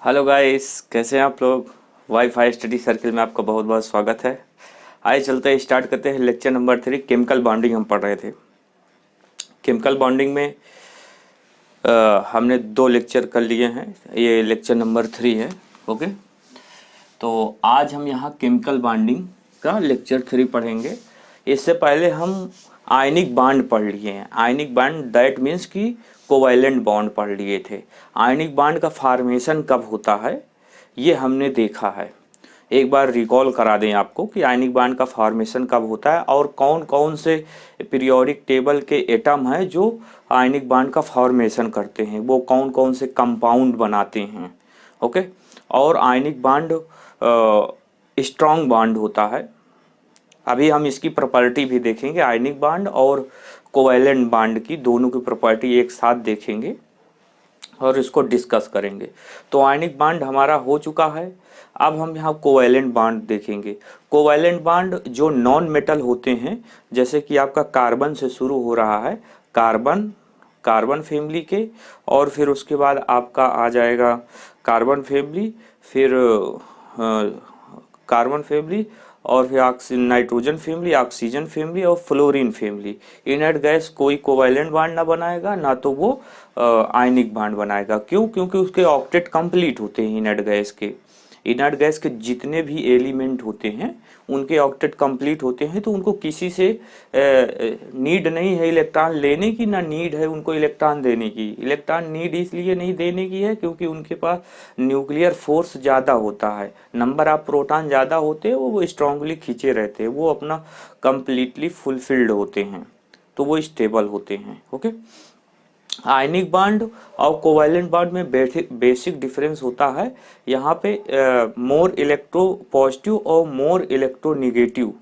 Hello guys, कैसे हैं आप लोग। वाईफाई स्टडी सर्किल में आपका बहुत बहुत स्वागत है। आइए चलते हैं, स्टार्ट करते हैं। लेक्चर नंबर 3 केमिकल बॉन्डिंग हम पढ़ रहे थे। केमिकल बॉन्डिंग में हमने 2 लेक्चर कर लिए हैं, ये लेक्चर नंबर 3 है। ओके, तो आज हम यहाँ केमिकल बॉन्डिंग का लेक्चर 3 पढ़ेंगे। इससे पहले हम आयनिक बॉन्ड पढ़ लिए हैं। आयनिक बॉन्ड दैट मीन्स कि कोवैलेंट बॉन्ड पढ़ लिए थे। आयनिक बॉन्ड का फॉर्मेशन कब होता है ये हमने देखा है। एक बार रिकॉल करा दें आपको कि आयनिक बॉन्ड का फॉर्मेशन कब होता है और कौन कौन से पीरियोडिक टेबल के एटम हैं जो आयनिक बॉन्ड का फॉर्मेशन करते हैं, वो कौन कौन से कंपाउंड बनाते हैं। ओके, और आयनिक बॉन्ड स्ट्रॉन्ग बॉन्ड होता है। अभी हम इसकी प्रॉपर्टी भी देखेंगे, आयनिक बॉन्ड और कोवैलेंट बॉन्ड की दोनों की प्रॉपर्टी एक साथ देखेंगे और इसको डिस्कस करेंगे। तो आयनिक बॉन्ड हमारा हो चुका है। अब हम यहाँ कोवैलेंट बॉन्ड देखेंगे। कोवैलेंट बॉन्ड जो नॉन मेटल होते हैं, जैसे कि आपका कार्बन से शुरू हो रहा है, कार्बन कार्बन फैमिली के, और फिर उसके बाद आपका आ जाएगा कार्बन फैमिली, फिर कार्बन फैमिली, और फिर नाइट्रोजन फैमिली, ऑक्सीजन फैमिली और फ्लोरीन फैमिली। इनर्ट गैस कोई कोवैलेंट बॉन्ड ना बनाएगा, ना तो वो आयनिक बॉन्ड बनाएगा। क्यों? क्योंकि उसके ऑक्टेट कंप्लीट होते हैं इनर्ट गैस के। इनर्ट गैस के जितने भी एलिमेंट होते हैं उनके ऑक्टेट कंप्लीट होते हैं, तो उनको किसी से नीड नहीं है इलेक्ट्रॉन लेने की, ना नीड है उनको इलेक्ट्रॉन देने की। इलेक्ट्रॉन नीड इसलिए नहीं देने की है क्योंकि उनके पास न्यूक्लियर फोर्स ज़्यादा होता है, नंबर ऑफ प्रोटॉन ज़्यादा होते हैं, वो स्ट्रांगली खींचे रहते हैं, वो अपना कंप्लीटली फुलफिल्ड होते हैं, तो वो स्टेबल होते हैं। ओके, आयनिक बॉन्ड और कोवैलेंट बॉन्ड में बेसिक डिफरेंस होता है। यहाँ पे मोर इलेक्ट्रो पॉजिटिव और मोर इलेक्ट्रो निगेटिव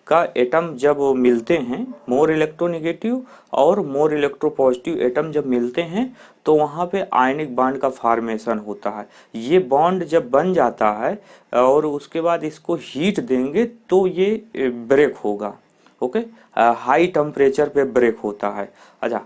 का एटम जब मिलते हैं, मोर इलेक्ट्रोनेगेटिव और मोर इलेक्ट्रो पॉजिटिव एटम जब मिलते हैं, तो वहाँ पे आयनिक बॉन्ड का फॉर्मेशन होता है। ये बॉन्ड जब बन जाता है और उसके बाद इसको हीट देंगे तो ये ब्रेक होगा। ओके, हाई टेम्परेचर पे ब्रेक होता है। अच्छा,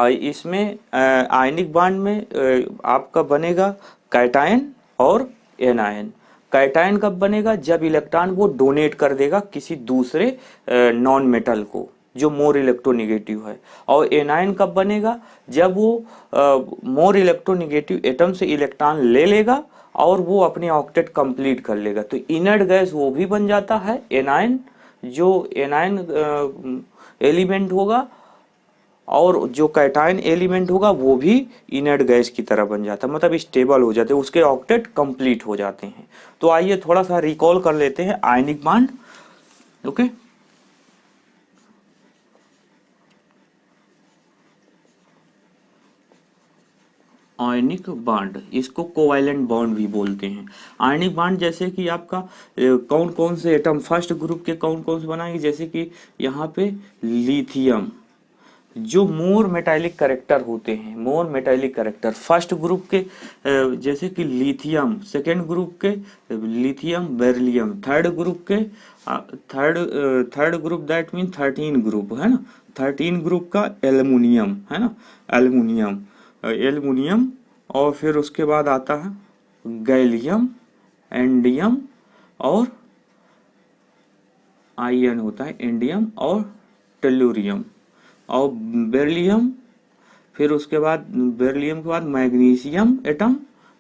इसमें आयनिक बॉन्ड में आपका बनेगा कैटायन और एनायन। कैटायन कब बनेगा? जब इलेक्ट्रॉन वो डोनेट कर देगा किसी दूसरे नॉन मेटल को जो मोर इलेक्ट्रोनिगेटिव है। और एनायन कब बनेगा? जब वो मोर इलेक्ट्रोनिगेटिव एटम से इलेक्ट्रॉन ले लेगा और वो अपने ऑक्टेट कंप्लीट कर लेगा, तो इनर्ट गैस वो भी बन जाता है एनायन, जो एनायन एलिमेंट होगा, और जो कैटायन एलिमेंट होगा वो भी इनर्ट गैस की तरह बन जाता है, मतलब स्टेबल हो जाते हैं, उसके ऑक्टेट कंप्लीट हो जाते हैं। तो आइए थोड़ा सा रिकॉल कर लेते हैं ionic bond. Okay, ionic bond, इसको कोवैलेंट बॉन्ड भी बोलते हैं। आयनिक बॉन्ड जैसे कि आपका कौन कौन से एटम फर्स्ट ग्रुप के कौन कौन से बनाएंगे, जैसे कि यहाँ पे लिथियम, जो मोर मेटालिक करेक्टर होते हैं, मोर मेटालिक करेक्टर फर्स्ट ग्रुप के, जैसे कि लिथियम, सेकेंड ग्रुप के लिथियम बेरिलियम, थर्ड ग्रुप के third group that mean 13 group है ना, 13 ग्रुप का एल्युमिनियम है ना, एल्युमिनियम एल्युमिनियम। और फिर उसके बाद आता है गैलियम, एंडियम, और आयन होता है इंडियम और टेलुरियम, और बेरिलियम। फिर उसके बाद बेरिलियम के बाद मैग्नीशियम एटम,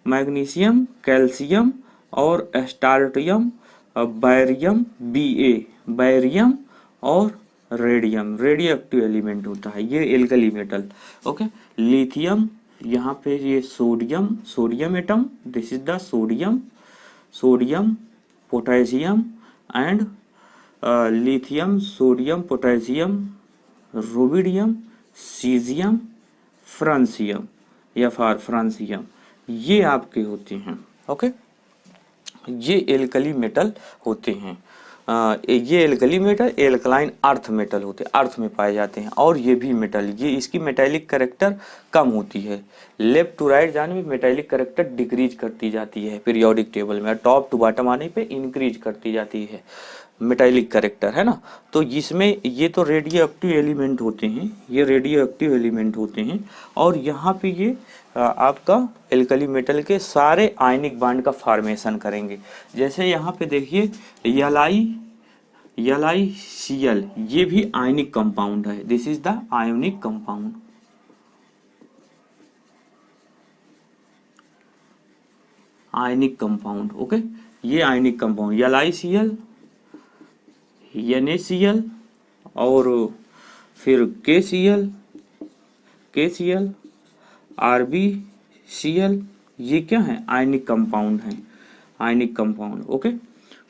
मैग्नीशियम, कैल्शियम और एस्टार्टियम, बैरियम बैरियम और रेडियम, रेडियो एक्टिव एलिमेंट होता है, ये एल्कली मेटल। ओके, लिथियम, यहाँ पे ये sodium atom, this is the sodium potassium and lithium, sodium, potassium, rubidium, caesium, francium या फ्रांसियम, ये आपके होते हैं। ओके, ये एल्कली मेटल होते हैं। ये alkali metal alkaline earth metal होते हैं, अर्थ में पाए जाते हैं। और ये भी मेटल, ये इसकी मेटालिक करेक्टर कम होती है, लेफ्ट टू राइट जाने में मेटालिक करेक्टर डिक्रीज करती जाती है पीरियोडिक टेबल में, टॉप टू बॉटम आने पे इंक्रीज करती जाती है। मेटालिक करेक्टर है ना। तो इसमें ये तो रेडियो एक्टिव एलिमेंट होते हैं, ये रेडियो एक्टिव एलिमेंट होते हैं, और यहाँ पे ये आपका एल्कली मेटल के सारे आयनिक बांड का फॉर्मेशन करेंगे। जैसे यहाँ पे देखिए LiCl, ये भी आयनिक कंपाउंड है, this is the ionic compound. Ionic compound, okay, ये आयनिक कंपाउंड LiCl, NaCl और फिर KCl, RbCl, ये क्या है, आयनिक कंपाउंड है, आयनिक कंपाउंड, ओके।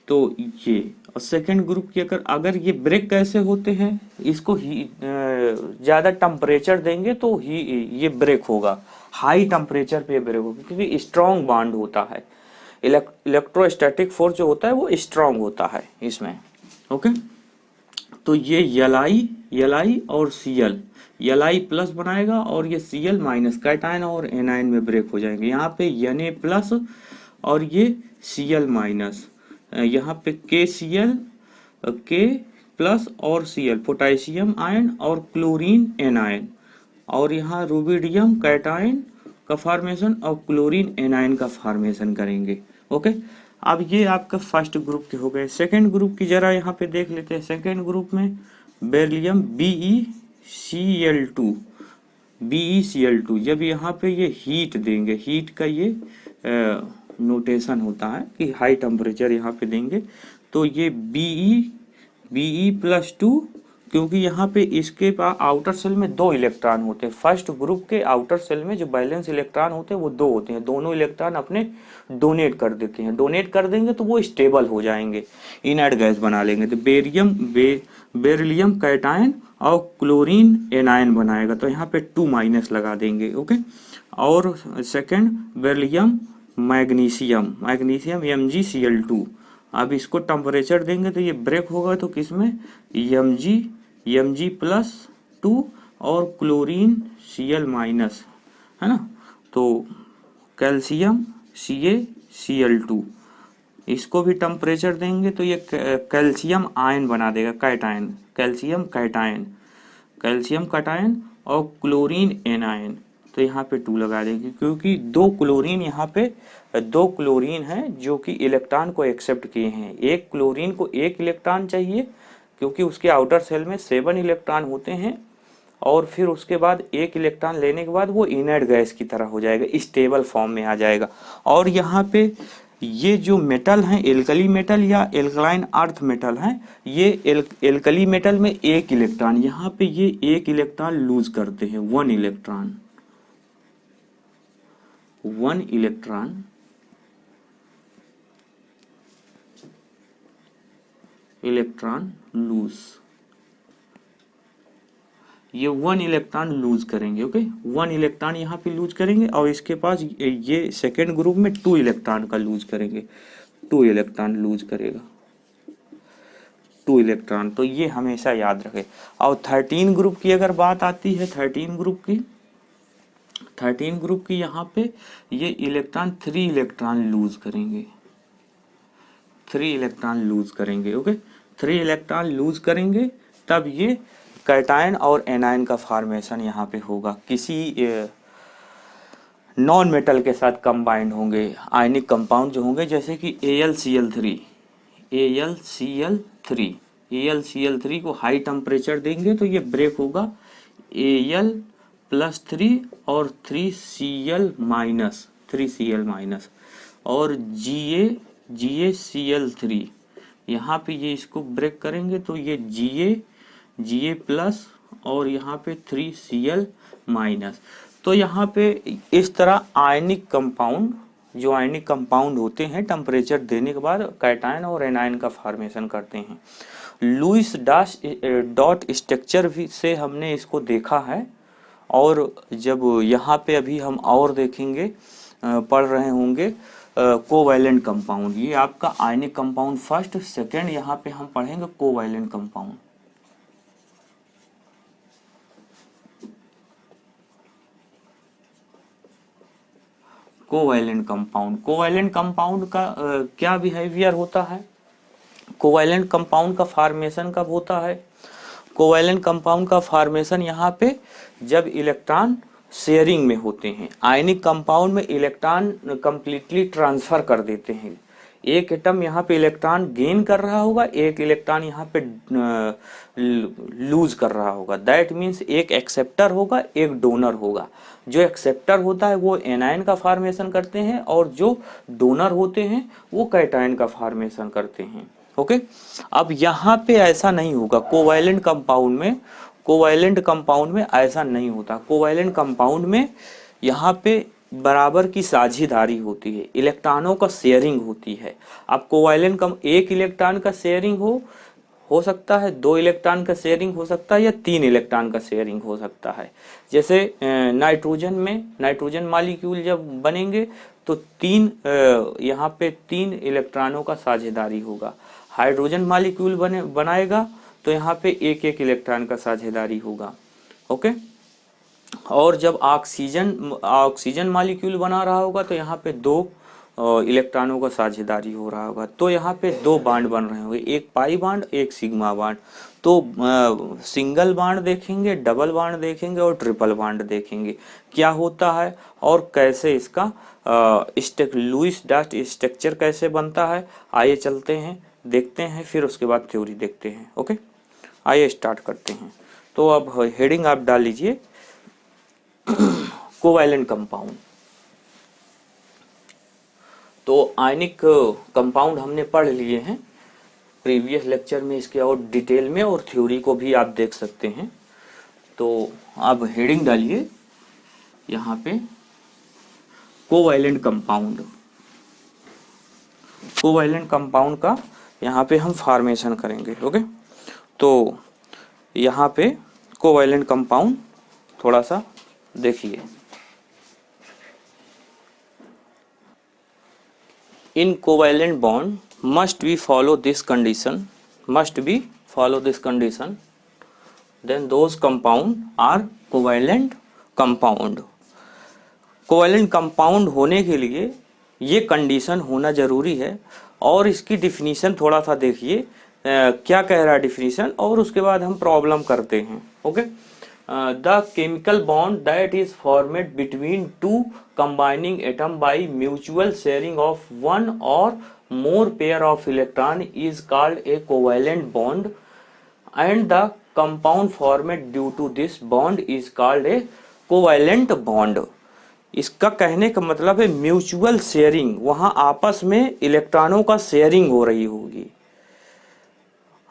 तो ये और सेकेंड ग्रुप की अगर ये ब्रेक कैसे होते हैं, इसको ज़्यादा टेम्परेचर देंगे तो ये ब्रेक होगा, हाई टेम्परेचर पे ब्रेक होगा, क्योंकि स्ट्रॉन्ग बॉन्ड होता है, इलेक्ट्रोस्टैटिक फोर्स जो होता है वो स्ट्रॉन्ग होता है इसमें, ओके। तो ये Li और Cl, Li प्लस बनाएगा और ये Cl माइनस, कैटायन और एनायन में ब्रेक हो जाएंगे। यहाँ पे Na प्लस और ये Cl माइनस, यहाँ पे KCl, K प्लस और Cl, पोटेशियम आयन और क्लोरीन एनायन, और यहाँ रुबिडियम कैटायन का फॉर्मेशन और क्लोरीन एनायन का फॉर्मेशन करेंगे, ओके। अब ये आपका फर्स्ट ग्रुप के हो गए। सेकेंड ग्रुप की जरा यहाँ पे देख लेते हैं। सेकेंड ग्रुप में बेरिलियम BeCl2, जब यहाँ पे ये हीट देंगे, हीट का ये नोटेशन होता है कि हाई टेम्परेचर यहाँ पे देंगे, तो ये Be+2, क्योंकि यहाँ पे इसके पास आउटर सेल में 2 इलेक्ट्रॉन होते हैं। फर्स्ट ग्रुप के आउटर सेल में जो बैलेंस इलेक्ट्रॉन होते हैं वो 2 होते हैं, दोनों इलेक्ट्रॉन अपने डोनेट कर देते हैं, डोनेट कर देंगे तो वो स्टेबल हो जाएंगे, इनर्ट गैस बना लेंगे। तो बेरिलियम कैटायन और क्लोरीन एनायन बनाएगा, तो यहाँ पे 2 माइनस लगा देंगे, ओके। और सेकेंड बेरिलियम मैग्नीशियम MgCl2, अब इसको टेम्परेचर देंगे तो ये ब्रेक होगा, तो किसमें, Mg+2 और क्लोरीन Cl माइनस, है ना। तो कैल्शियम CaCl2, इसको भी टेम्परेचर देंगे तो ये कैल्शियम आयन बना देगा, कैटायन, कैल्शियम कैटायन और क्लोरीन एनायन, तो यहाँ पे 2 लगा देंगे, क्योंकि 2 क्लोरीन यहाँ पे 2 क्लोरीन हैं जो कि इलेक्ट्रॉन को एक्सेप्ट किए हैं। एक क्लोरीन को 1 इलेक्ट्रॉन चाहिए, क्योंकि उसके आउटर सेल में 7 इलेक्ट्रॉन होते हैं, और फिर उसके बाद 1 इलेक्ट्रॉन लेने के बाद वो इनर्ट गैस की तरह हो जाएगा, स्टेबल फॉर्म में आ जाएगा। और यहाँ पे ये जो मेटल हैं, एल्कली मेटल या एल्कलाइन अर्थ मेटल हैं, ये एल्कली मेटल में 1 इलेक्ट्रॉन, यहाँ पे ये 1 इलेक्ट्रॉन लूज करते हैं, 1 इलेक्ट्रॉन लूज, ये 1 इलेक्ट्रॉन लूज करेंगे, ओके। 1 इलेक्ट्रॉन यहाँ पे लूज करेंगे, और इसके पास ये सेकेंड ग्रुप में 2 इलेक्ट्रॉन का लूज करेंगे, 2 इलेक्ट्रॉन लूज करेगा, 2 इलेक्ट्रॉन, तो ये हमेशा याद रखे। और 13 ग्रुप की अगर बात आती है, 13 ग्रुप की यहाँ पे ये इलेक्ट्रॉन 3 इलेक्ट्रॉन लूज करेंगे, 3 इलेक्ट्रॉन लूज करेंगे, ओके। 3 इलेक्ट्रॉन लूज करेंगे, तब ये कैटायन और एनायन का फॉर्मेशन यहाँ पे होगा, किसी नॉन मेटल के साथ कंबाइंड होंगे, आयनिक कंपाउंड जो होंगे, जैसे कि AlCl3 को हाई टेम्परेचर देंगे तो ये ब्रेक होगा, Al+3 और 3Cl माइनस और GaCl3, यहाँ पे ये इसको ब्रेक करेंगे तो ये Ga प्लस और यहाँ पे 3Cl माइनस। तो यहाँ पे इस तरह आयनिक कंपाउंड होते हैं, टेम्परेचर देने के बाद कैटायन और एनायन का फॉर्मेशन करते हैं। लुईस डॉट स्ट्रक्चर से हमने इसको देखा है, और जब यहाँ पे अभी हम और देखेंगे, पढ़ रहे होंगे कोवैलेंट कंपाउंड, ये आपका आयनिक कंपाउंड फर्स्ट, सेकेंड यहाँ पे हम पढ़ेंगे कोवैलेंट कंपाउंड। कोवैलेंट कंपाउंड का क्या बिहेवियर होता है, कोवैलेंट कंपाउंड का फॉर्मेशन कब होता है? कोवैलेंट कंपाउंड का फॉर्मेशन यहाँ पे जब इलेक्ट्रॉन शेयरिंग में होते हैं। आयनिक कंपाउंड में इलेक्ट्रॉन कंप्लीटली ट्रांसफर कर देते हैं। एक एटम यहाँ पे इलेक्ट्रॉन गेन कर रहा होगा, एक इलेक्ट्रॉन यहाँ पे लूज कर रहा होगा। दैट मीन्स एक एक्सेप्टर होगा, एक डोनर होगा। जो एक्सेप्टर होता है वो एनायन का फॉर्मेशन करते हैं और जो डोनर होते हैं वो कैटायन का फॉर्मेशन करते हैं। ओके, अब यहाँ पे ऐसा नहीं होगा कोवैलेंट कंपाउंड में ऐसा नहीं होता। कोवैलेंट कंपाउंड में यहाँ पे बराबर की साझेदारी होती है, इलेक्ट्रॉनों का शेयरिंग होती है। अब कोवैलेंट एक इलेक्ट्रॉन का शेयरिंग हो सकता है, 2 इलेक्ट्रॉन का शेयरिंग हो सकता है या 3 इलेक्ट्रॉन का शेयरिंग हो सकता है। जैसे नाइट्रोजन में नाइट्रोजन मॉलिक्यूल जब बनेंगे तो यहाँ पे 3 इलेक्ट्रॉनों का साझेदारी होगा। हाइड्रोजन मॉलिक्यूल बनाएगा तो यहाँ पे एक इलेक्ट्रॉन का साझेदारी होगा। ओके, और जब ऑक्सीजन मॉलिक्यूल बना रहा होगा तो यहाँ पे 2 इलेक्ट्रॉनों का साझेदारी हो रहा होगा। तो यहाँ पे 2 बांड बन रहे होंगे, एक पाई बांड, एक सिग्मा बांड। तो सिंगल बांड देखेंगे, डबल बांड देखेंगे और ट्रिपल बांड देखेंगे क्या होता है और कैसे इसका लुईस डॉट स्ट्रक्चर कैसे बनता है। आइए चलते हैं, देखते हैं, फिर उसके बाद थ्योरी देखते हैं। ओके, आइए स्टार्ट करते हैं। तो अब हेडिंग आप डाल लीजिए कोवैलेंट कंपाउंड। तो आयनिक कंपाउंड हमने पढ़ लिए हैं प्रीवियस लेक्चर में, इसके और डिटेल में और थ्योरी को भी आप देख सकते हैं। तो अब हेडिंग डालिए यहाँ पे कोवैलेंट कंपाउंड। कोवैलेंट कंपाउंड का यहाँ पे हम फॉर्मेशन करेंगे। ओके, तो यहाँ पे कोवैलेंट कंपाउंड थोड़ा सा देखिए। इन covalent bond must be follow this condition, then those compound are covalent compound। Covalent compound होने के लिए ये कंडीशन होना जरूरी है। और इसकी डिफिनीशन थोड़ा सा देखिए क्या कह रहा है डिफिनीशन, और उसके बाद हम प्रॉब्लम करते हैं। Okay, the chemical bond that is formed between 2 combining atom by mutual sharing of 1 और more pair of electron is called a covalent bond and the compound formed due to this bond is called a covalent bond। इसका कहने का मतलब है mutual sharing, वहां आपस में इलेक्ट्रॉनों का शेयरिंग हो रही होगी,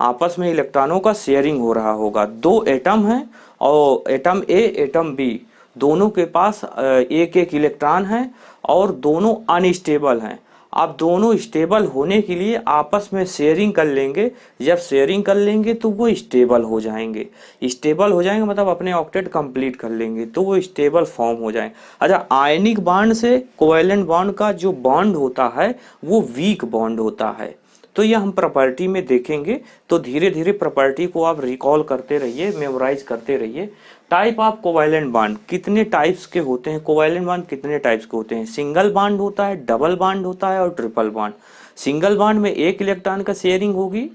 आपस में इलेक्ट्रॉनों का शेयरिंग हो रहा होगा। 2 एटम हैं और एटम ए एटम बी दोनों के पास एक इलेक्ट्रॉन है और दोनों अनस्टेबल हैं। आप दोनों स्टेबल होने के लिए आपस में शेयरिंग कर लेंगे। जब शेयरिंग कर लेंगे तो वो स्टेबल हो जाएंगे। स्टेबल हो जाएंगे मतलब अपने ऑक्टेट कंप्लीट कर लेंगे तो वो स्टेबल फॉर्म हो जाएंगे। अच्छा, आयनिक बॉन्ड से कोवैलेंट बॉन्ड का जो बॉन्ड होता है वो वीक बॉन्ड होता है। तो ये हम प्रॉपर्टी में देखेंगे। तो धीरे धीरे प्रॉपर्टी को आप रिकॉल करते रहिए, मेमोराइज करते रहिए। टाइप ऑफ कोवैलेंट बॉन्ड कितने टाइप्स के होते हैं? कोवैलेंट बॉन्ड कितने टाइप्स के होते हैं? सिंगल बॉन्ड होता है, डबल बॉन्ड होता है और ट्रिपल बॉन्ड। सिंगल बॉन्ड में एक इलेक्ट्रॉन का शेयरिंग होगी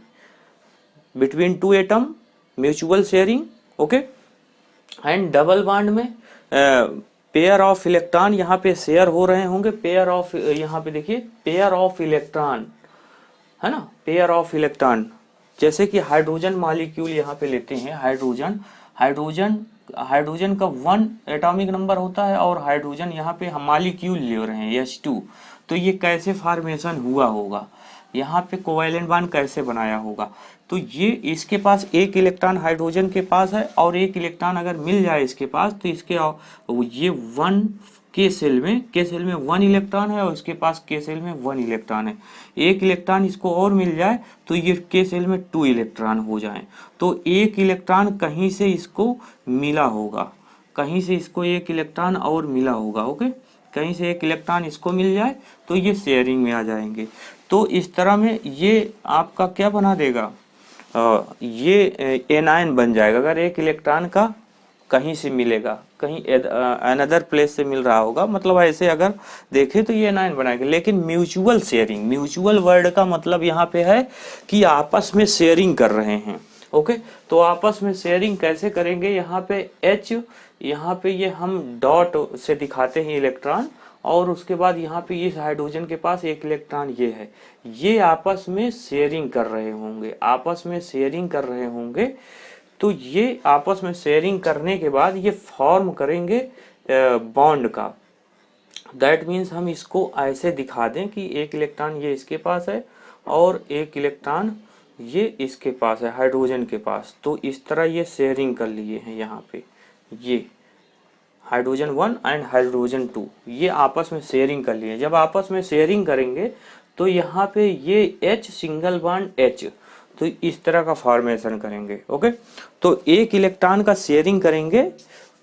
between 2 atom, mutual sharing. Okay, and double bond में पेयर ऑफ इलेक्ट्रॉन यहाँ पे शेयर हो रहे होंगे। पेयर ऑफ, यहाँ पे देखिए पेयर ऑफ इलेक्ट्रॉन है ना, पेयर ऑफ इलेक्ट्रॉन। जैसे कि हाइड्रोजन मॉलिक्यूल यहाँ पे लेते हैं, हाइड्रोजन का 1 एटॉमिक नंबर होता है और हाइड्रोजन यहाँ पे हम मॉलिक्यूल ले रहे हैं H2। तो ये कैसे फॉर्मेशन हुआ होगा, यहाँ पे कोवैलेंट बॉन्ड कैसे बनाया होगा? तो ये इसके पास एक इलेक्ट्रॉन हाइड्रोजन के पास है और एक इलेक्ट्रॉन अगर मिल जाए इसके पास तो इसके ये 1 के सेल में 1 इलेक्ट्रॉन है और इसके पास के सेल में 1 इलेक्ट्रॉन है। एक इलेक्ट्रॉन इसको और मिल जाए तो ये के सेल में 2 इलेक्ट्रॉन हो जाए। तो एक इलेक्ट्रॉन कहीं से इसको मिला होगा, कहीं से इसको एक इलेक्ट्रॉन और मिला होगा। ओके, कहीं से एक इलेक्ट्रॉन इसको मिल जाए तो ये शेयरिंग में आ जाएंगे। तो इस तरह में ये आपका क्या बना देगा, ये एनायन बन जाएगा। अगर एक इलेक्ट्रॉन का कहीं से मिलेगा, कहीं अनदर प्लेस से मिल रहा होगा, मतलब ऐसे अगर देखें तो ये एनायन बनाएगा। लेकिन म्यूचुअल शेयरिंग, म्यूचुअल वर्ड का मतलब यहाँ पे है कि आपस में शेयरिंग कर रहे हैं। ओके, तो आपस में शेयरिंग कैसे करेंगे, यहाँ पे H, यहाँ पे ये हम डॉट से दिखाते हैं इलेक्ट्रॉन, और उसके बाद यहाँ पे इस हाइड्रोजन के पास एक इलेक्ट्रॉन ये है, ये आपस में शेयरिंग कर रहे होंगे, आपस में शेयरिंग कर रहे होंगे। तो ये आपस में शेयरिंग करने के बाद ये फॉर्म करेंगे बॉन्ड का। दैट मीन्स हम इसको ऐसे दिखा दें कि एक इलेक्ट्रॉन ये इसके पास है और एक इलेक्ट्रॉन ये इसके पास है, हाइड्रोजन के पास। तो इस तरह ये शेयरिंग कर लिए हैं, यहाँ पे ये हाइड्रोजन 1 एंड हाइड्रोजन 2 ये आपस में शेयरिंग कर लिए। जब आपस में शेयरिंग करेंगे तो यहाँ पे ये H सिंगल बॉन्ड H, तो इस तरह का फॉर्मेशन करेंगे। ओके, तो एक इलेक्ट्रॉन का शेयरिंग करेंगे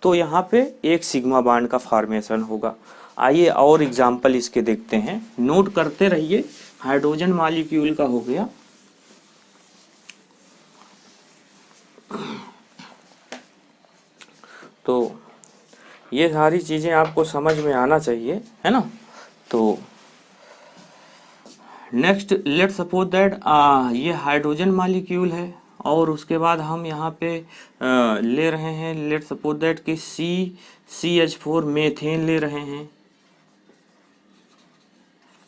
तो यहाँ पे एक सिग्मा बॉन्ड का फॉर्मेशन होगा। आइए और एग्जांपल इसके देखते हैं, नोट करते रहिए। हाइड्रोजन मॉलिक्यूल का हो गया, तो ये सारी चीजें आपको समझ में आना चाहिए, है ना। तो नेक्स्ट लेट सपोज दैट ये हाइड्रोजन मॉलिक्यूल है, और उसके बाद हम यहाँ पे ले रहे हैं, लेट सपोज दैट कि CH4 मेथेन ले रहे हैं,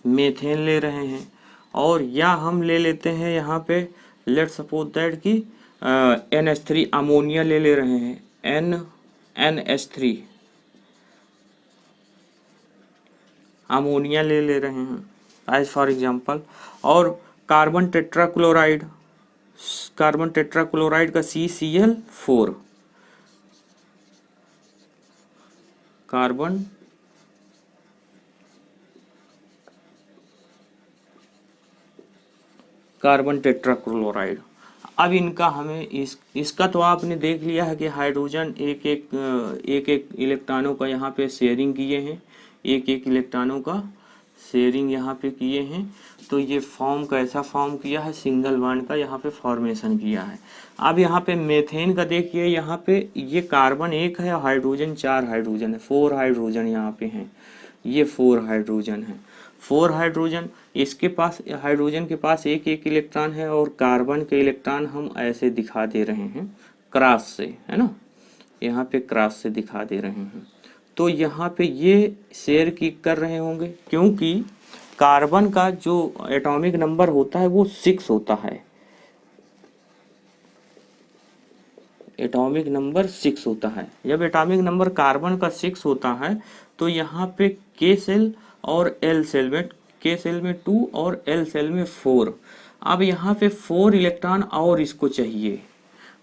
मेथेन ले रहे हैं, और या हम ले लेते हैं यहाँ पे लेट सपोज दैट कि NH3 अमोनिया ले रहे हैं, NH3 अमोनिया ले रहे हैं एज फॉर एग्जांपल। और कार्बन टेट्राक्लोराइड, कार्बन टेट्राक्लोराइड का CCl4, कार्बन कार्बन टेट्राक्लोराइड। अब इनका हमें इसका तो आपने देख लिया है कि हाइड्रोजन एक एक इलेक्ट्रॉनों का यहाँ पे शेयरिंग किए हैं, एक एक इलेक्ट्रॉनों का शेयरिंग यहाँ पे किए हैं। तो ये फॉर्म कैसा फॉर्म किया है, सिंगल बॉन्ड का यहाँ पे फॉर्मेशन किया है। अब यहाँ पे मेथेन का देखिए, यहाँ पे ये कार्बन 1 है, हाइड्रोजन 4 हाइड्रोजन है, 4 हाइड्रोजन यहाँ पे हैं, ये 4 हाइड्रोजन है, 4 हाइड्रोजन। इसके पास हाइड्रोजन के पास एक एक इलेक्ट्रॉन है, और कार्बन के इलेक्ट्रॉन हम ऐसे दिखा दे रहे हैं क्रॉस से, है ना, यहाँ पे क्रॉस से दिखा दे रहे हैं। तो यहाँ पे ये शेयर की कर रहे होंगे, क्योंकि कार्बन का जो एटॉमिक नंबर होता है वो 6 होता है, एटॉमिक नंबर 6 होता है। जब एटॉमिक नंबर कार्बन का 6 होता है तो यहाँ पे K सेल और L सेल में, K सेल में 2 और L सेल में 4। अब यहाँ पे 4 इलेक्ट्रॉन और इसको चाहिए,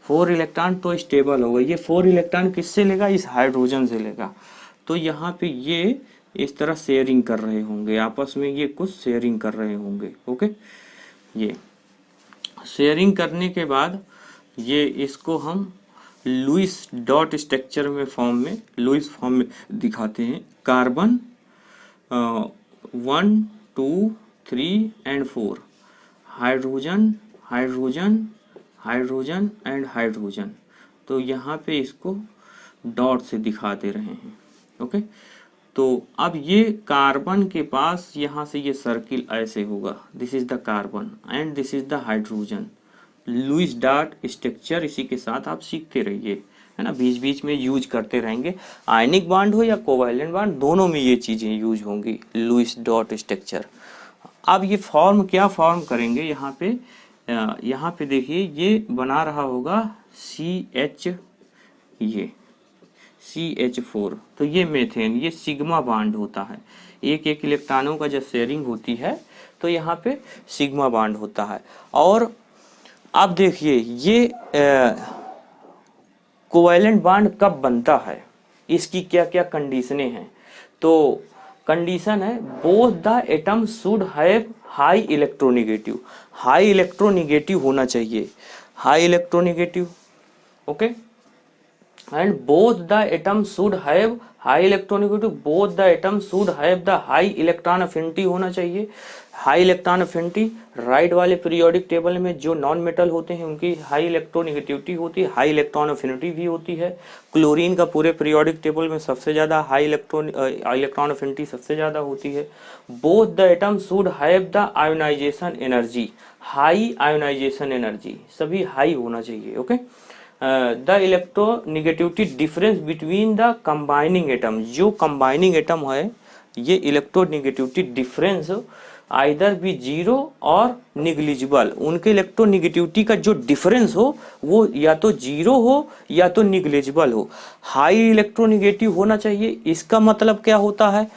4 इलेक्ट्रॉन तो स्टेबल होगा। ये 4 इलेक्ट्रॉन किससे लेगा, इस हाइड्रोजन से लेगा। तो यहाँ पे ये इस तरह शेयरिंग कर रहे होंगे, आपस में ये कुछ शेयरिंग कर रहे होंगे। ओके, ये शेयरिंग करने के बाद ये इसको हम लुईस डॉट स्ट्रक्चर में फॉर्म में, लुईस फॉर्म में दिखाते हैं। Carbon 1 2 3 and 4, hydrogen hydrogen hydrogen and hydrogen. तो यहाँ पे इसको डॉट से दिखा दे रहे हैं। ओके, तो अब ये कार्बन के पास यहाँ से ये सर्किल ऐसे होगा, this is the carbon and this is the hydrogen. Lewis dot structure इसी के साथ आप सीखते रहिए, है ना, बीच बीच में यूज करते रहेंगे। आयनिक बॉन्ड हो या कोवैलेंट बॉन्ड, दोनों में ये चीजें यूज होंगी, लुईस डॉट स्ट्रक्चर। अब ये फॉर्म क्या फॉर्म करेंगे, यहाँ पे देखिए ये बना रहा होगा CH, ये CH4। तो ये मेथेन, ये सिग्मा बॉन्ड होता है, एक एक इलेक्ट्रॉनों का जब शेयरिंग होती है तो यहाँ पे सिग्मा बॉन्ड होता है। और अब देखिए ये कोवैलेंट बॉन्ड कब बनता है, इसकी क्या क्या कंडीशनें हैं। तो कंडीशन है both the atom should have high electronegative, high electronegative होना चाहिए, high electronegative. Okay, and both the atoms should have high electronegativity, both the atoms should have the high electron affinity होना चाहिए। हाई इलेक्ट्रॉन अफिनिटी राइट वाले periodic table में जो non metal होते हैं उनकी हाई इलेक्ट्रोनेगेटिविटी होती है, हाई इलेक्ट्रॉन अफिनिटी भी होती है। क्लोरीन का पूरे पीरियोडिक टेबल में सबसे ज़्यादा हाई इलेक्ट्रॉन अफिनिटी सबसे ज़्यादा होती है। Both the atom should have the ionization energy, high ionization energy, सभी हाई होना चाहिए। Okay, the electronegativity difference between the combining atom, जो कंबाइनिंग एटम है ये electronegativity difference either be zero और निग्लिजिबल, उनके इलेक्ट्रोनेगेटिविटी का जो डिफरेंस हो वो या तो जीरो हो या तो निग्लिजिबल हो। हाई इलेक्ट्रोनेगेटिव होना चाहिए, इसका मतलब क्या होता है,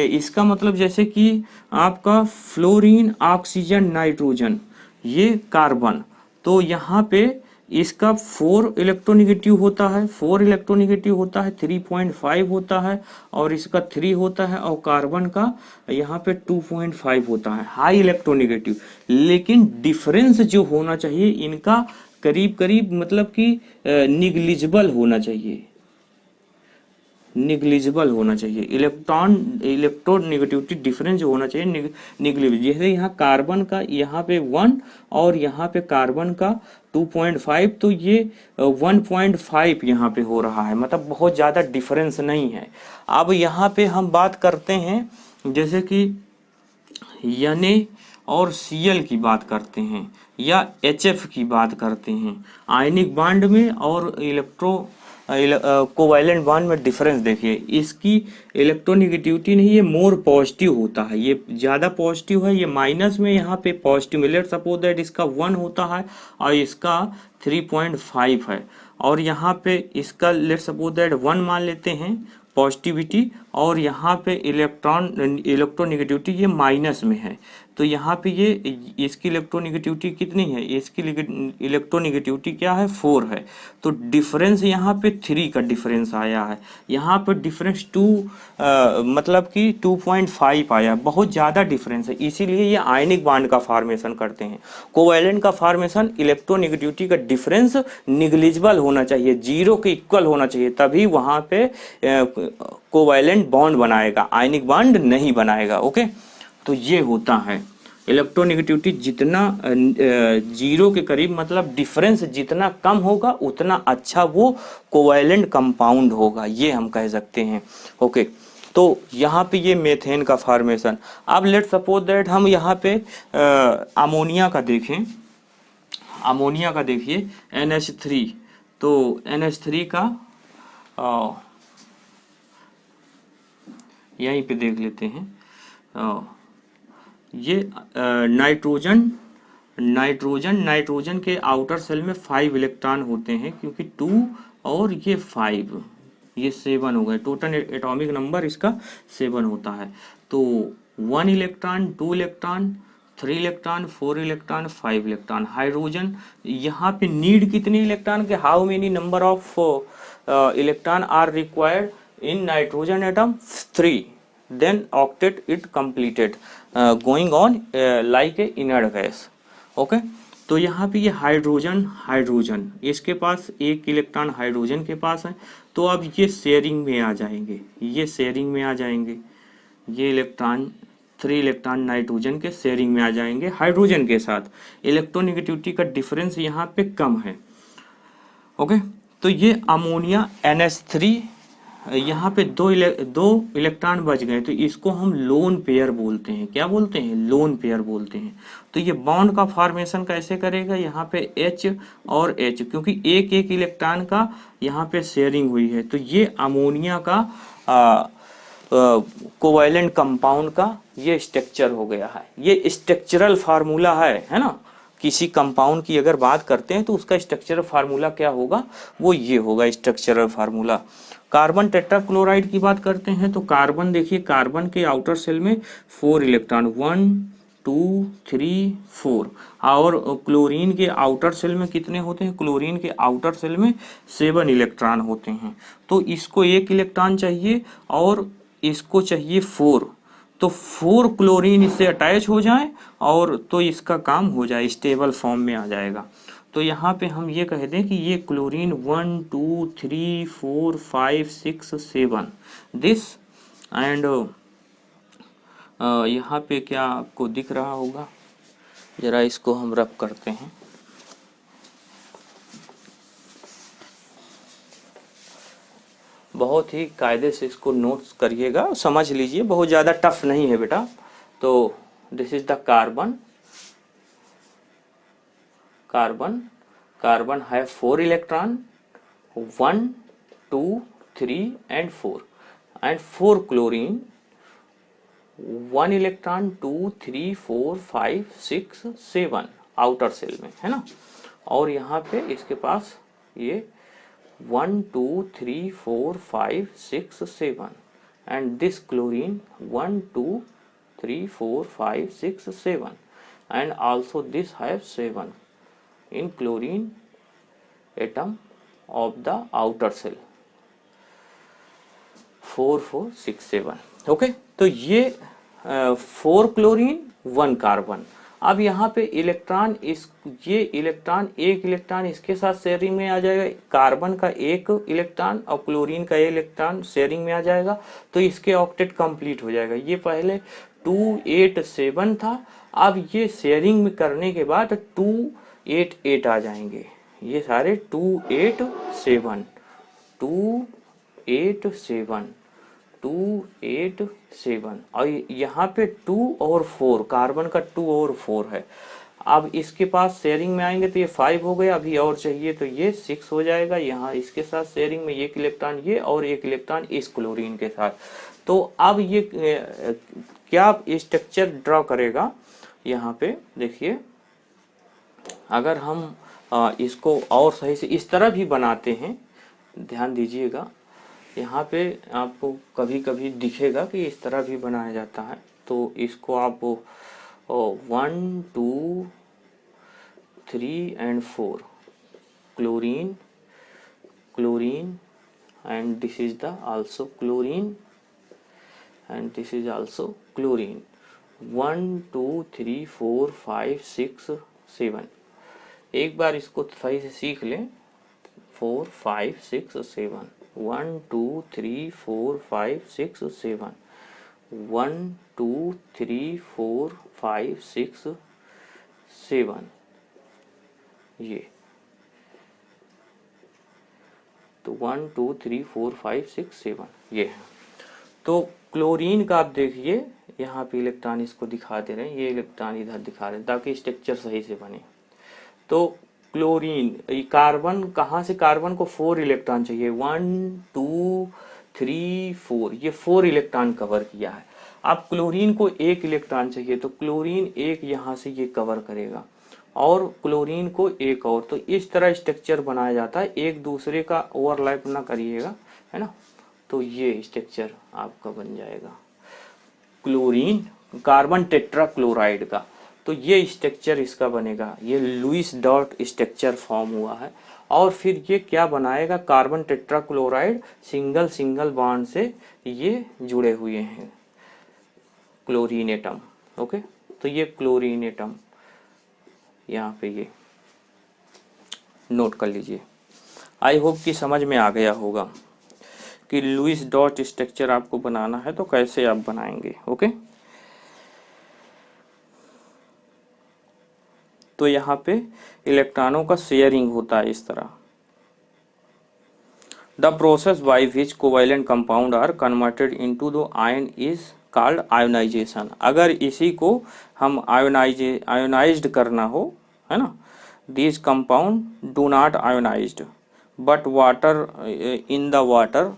इसका मतलब जैसे कि आपका फ्लोरीन, ऑक्सीजन, नाइट्रोजन, ये कार्बन, तो यहाँ पे इसका 4 इलेक्ट्रोनेगेटिव होता है, 4 इलेक्ट्रोनेगेटिव होता है, 3.5 होता है और इसका 3 होता है, और कार्बन का यहाँ पे 2.5 होता है हाई इलेक्ट्रोनेगेटिव। लेकिन डिफरेंस जो होना चाहिए इनका करीब करीब मतलब कि निग्लिजिबल होना चाहिए, निग्लिजिबल होना चाहिए। इलेक्ट्रोनेगेटिविटी डिफरेंस जो होना चाहिए निग्लिजिबल। जैसे यहाँ कार्बन का यहाँ पे 1 और यहाँ पे कार्बन का 2.5, तो ये 1.5 यहाँ पे हो रहा है, मतलब बहुत ज़्यादा डिफरेंस नहीं है। अब यहाँ पे हम बात करते हैं जैसे कि Na और Cl की बात करते हैं या HF की बात करते हैं, आयनिक बांड में और कोवैलेंट बॉन्ड में डिफरेंस देखिए। इसकी इलेक्ट्रोनेगेटिविटी नहीं, ये मोर पॉजिटिव होता है, ये ज़्यादा पॉजिटिव है, ये माइनस में यहाँ पे पॉजिटिव। लेट सपोज दैट इसका 1 होता है और इसका 3.5 है, और यहाँ पे इसका लेट सपोज दैट 1 मान लेते हैं पॉजिटिविटी, और यहाँ पे इलेक्ट्रोनेगेटिविटी ये माइनस में है, तो यहाँ पे ये इसकी इलेक्ट्रोनेगेटिविटी कितनी है, इसकी इलेक्ट्रोनेगेटिविटी क्या है, 4 है। तो डिफरेंस यहाँ पे 3 का डिफरेंस आया है, यहाँ पे डिफरेंस 2 मतलब कि 2.5 आया, बहुत ज़्यादा डिफरेंस है, इसीलिए ये आयनिक बॉन्ड का फॉर्मेशन करते हैं। कोवैलेंट का फॉर्मेशन इलेक्ट्रोनेगेटिविटी का डिफरेंस निग्लिजिबल होना चाहिए, जीरो के इक्वल होना चाहिए, तभी वहाँ पे कोवैलेंट बॉन्ड बनाएगा, आयनिक बॉन्ड नहीं बनाएगा। ओके, तो ये होता है इलेक्ट्रोनेगेटिविटी जितना जीरो के करीब, मतलब डिफरेंस जितना कम होगा उतना अच्छा वो कोवैलेंट कंपाउंड होगा, ये हम कह सकते हैं। ओके, तो यहाँ पे ये मेथेन का फॉर्मेशन। अब लेट सपोज दैट हम यहाँ पे अमोनिया का देखें, अमोनिया का देखिए NH3, तो NH3 का यहीं पे देख लेते हैं। ये नाइट्रोजन के आउटर सेल में 5 इलेक्ट्रॉन होते हैं, क्योंकि 2 और ये 5, ये 7 हो गए, टोटल एटॉमिक नंबर इसका 7 होता है। तो 1 electron, 2 electron, 3 electron, 4 electron, 5 electron. Hydrogen यहाँ पे नीड कितने इलेक्ट्रॉन के, how many number of electron are required in nitrogen atom, 3, then octet it completed, going on like a inert gas। Okay, तो यहाँ पे ये हाइड्रोजन इसके पास 1 इलेक्ट्रॉन हाइड्रोजन के पास है, तो अब ये शेयरिंग में आ जाएंगे, ये शेयरिंग में आ जाएंगे, ये इलेक्ट्रॉन 3 इलेक्ट्रॉन नाइट्रोजन के शेयरिंग में आ जाएंगे हाइड्रोजन के साथ। इलेक्ट्रोनेगेटिविटी का डिफरेंस यहाँ पे कम है। ओके, तो ये अमोनिया NH3, यहाँ पे 2 इलेक्ट्रॉन बच गए, तो इसको हम लोन पेयर बोलते हैं। क्या बोलते हैं, लोन पेयर बोलते हैं। तो ये बॉन्ड का फॉर्मेशन कैसे करेगा, यहाँ पे H और H, क्योंकि 1 इलेक्ट्रॉन का यहाँ पे शेयरिंग हुई है, तो ये अमोनिया का कोवैलेंट कंपाउंड का ये स्ट्रक्चर हो गया है। ये स्ट्रक्चरल फार्मूला है ना, किसी कंपाउंड की अगर बात करते हैं तो उसका स्ट्रक्चरल फार्मूला क्या होगा, वो ये होगा स्ट्रक्चरल फार्मूला। कार्बन टेट्राक्लोराइड की बात करते हैं, तो कार्बन देखिए, कार्बन के आउटर सेल में 4 इलेक्ट्रॉन, 1 2 3 4, और क्लोरीन के आउटर सेल में कितने होते हैं, क्लोरीन के आउटर सेल में 7 इलेक्ट्रॉन होते हैं। तो इसको 1 इलेक्ट्रॉन चाहिए और इसको चाहिए 4, तो 4 क्लोरीन इससे अटैच हो जाए और तो इसका काम हो जाए, स्टेबल फॉर्म में आ जाएगा। तो यहाँ पे हम ये कह दें कि ये क्लोरीन 1 2 3 4 5 6 7 दिस एंड यहाँ पे क्या आपको दिख रहा होगा, जरा इसको हम रब करते हैं। बहुत ही कायदे से इसको नोट्स करिएगा, समझ लीजिए, बहुत ज़्यादा टफ नहीं है बेटा। तो this is the carbon, carbon है 4 electron 1 2 3 and 4 and 4 chlorine 1 electron 2 3 4 5 6 7 outer shell में, है ना। और यहाँ पे इसके पास ये 1 2 3 4 5 6 7 and this chlorine 1 2 3 4 5 6 7 and also this have 7 in chlorine atom of the outer cell 4 4 6 7 okay. तो ये 4 क्लोरीन 1 कार्बन। अब यहाँ पे इलेक्ट्रॉन ये इलेक्ट्रॉन एक इलेक्ट्रॉन इसके साथ शेयरिंग में आ जाएगा, कार्बन का एक इलेक्ट्रॉन और क्लोरीन का इलेक्ट्रॉन शेयरिंग में आ जाएगा, तो इसके ऑक्टेट कंप्लीट हो जाएगा। ये पहले 2 8 7 था, अब ये शेयरिंग में करने के बाद 2 8 8 आ जाएंगे, ये सारे 2 8 7 2 8 7 2 8 7 और यहाँ पे 2 और 4 कार्बन का 2 और 4 है। अब इसके पास शेयरिंग में आएंगे तो ये 5 हो गया, अभी और चाहिए तो ये 6 हो जाएगा। यहाँ इसके साथ शेयरिंग में एक इलेक्ट्रॉन ये और एक इलेक्ट्रॉन इस क्लोरीन के साथ। तो अब ये क्या स्ट्रक्चर ड्रॉ करेगा, यहाँ पे देखिए, अगर हम इसको और सही से इस तरह भी बनाते हैं, ध्यान दीजिएगा, यहाँ पे आपको कभी कभी दिखेगा कि इस तरह भी बनाया जाता है। तो इसको आप 1 2 3 and 4 chlorine chlorine and this is the also chlorine and this is also chlorine 1 2 3 4 5 6 7। एक बार इसको सही से सीख लें, 4 5 6 7 1 2 3 4 5 6 7 1 2 3 4 5 6 7 ये तो 1 2 3 4 5 6 7 ये है। तो क्लोरीन का आप देखिए, यहाँ पे इलेक्ट्रॉन इसको दिखा दे रहे हैं, ये इलेक्ट्रॉन इधर दिखा रहे हैं ताकि स्ट्रक्चर सही से बने। तो क्लोरीन कार्बन, कहाँ से कार्बन को 4 इलेक्ट्रॉन चाहिए, 1 2 3 4, ये 4 इलेक्ट्रॉन कवर किया है। अब क्लोरीन को 1 इलेक्ट्रॉन चाहिए, तो क्लोरीन एक यहाँ से ये कवर करेगा और क्लोरीन को एक और, तो इस तरह स्ट्रक्चर बनाया जाता है, एक दूसरे का ओवरलैप ना करिएगा, है ना। तो ये स्ट्रक्चर आपका बन जाएगा क्लोरीन कार्बन टेट्राक्लोराइड का। तो ये स्ट्रक्चर इसका बनेगा, ये लुईस डॉट स्ट्रक्चर फॉर्म हुआ है। और फिर ये क्या बनाएगा, carbon tetrachloride single single bond से ये जुड़े हुए हैं क्लोरीन एटम। ओके, तो ये क्लोरीन एटम यहाँ पे ये नोट कर लीजिए। आई होप कि समझ में आ गया होगा कि लुईस डॉट स्ट्रक्चर आपको बनाना है तो कैसे आप बनाएंगे। ओके, तो यहाँ पे इलेक्ट्रॉनों का शेयरिंग होता है इस तरह। The process by which covalent compound are converted into the ion is called ionization. अगर इसी को हम आयोनाइज्ड करना हो, है ना, this compound do not ionized but water in the water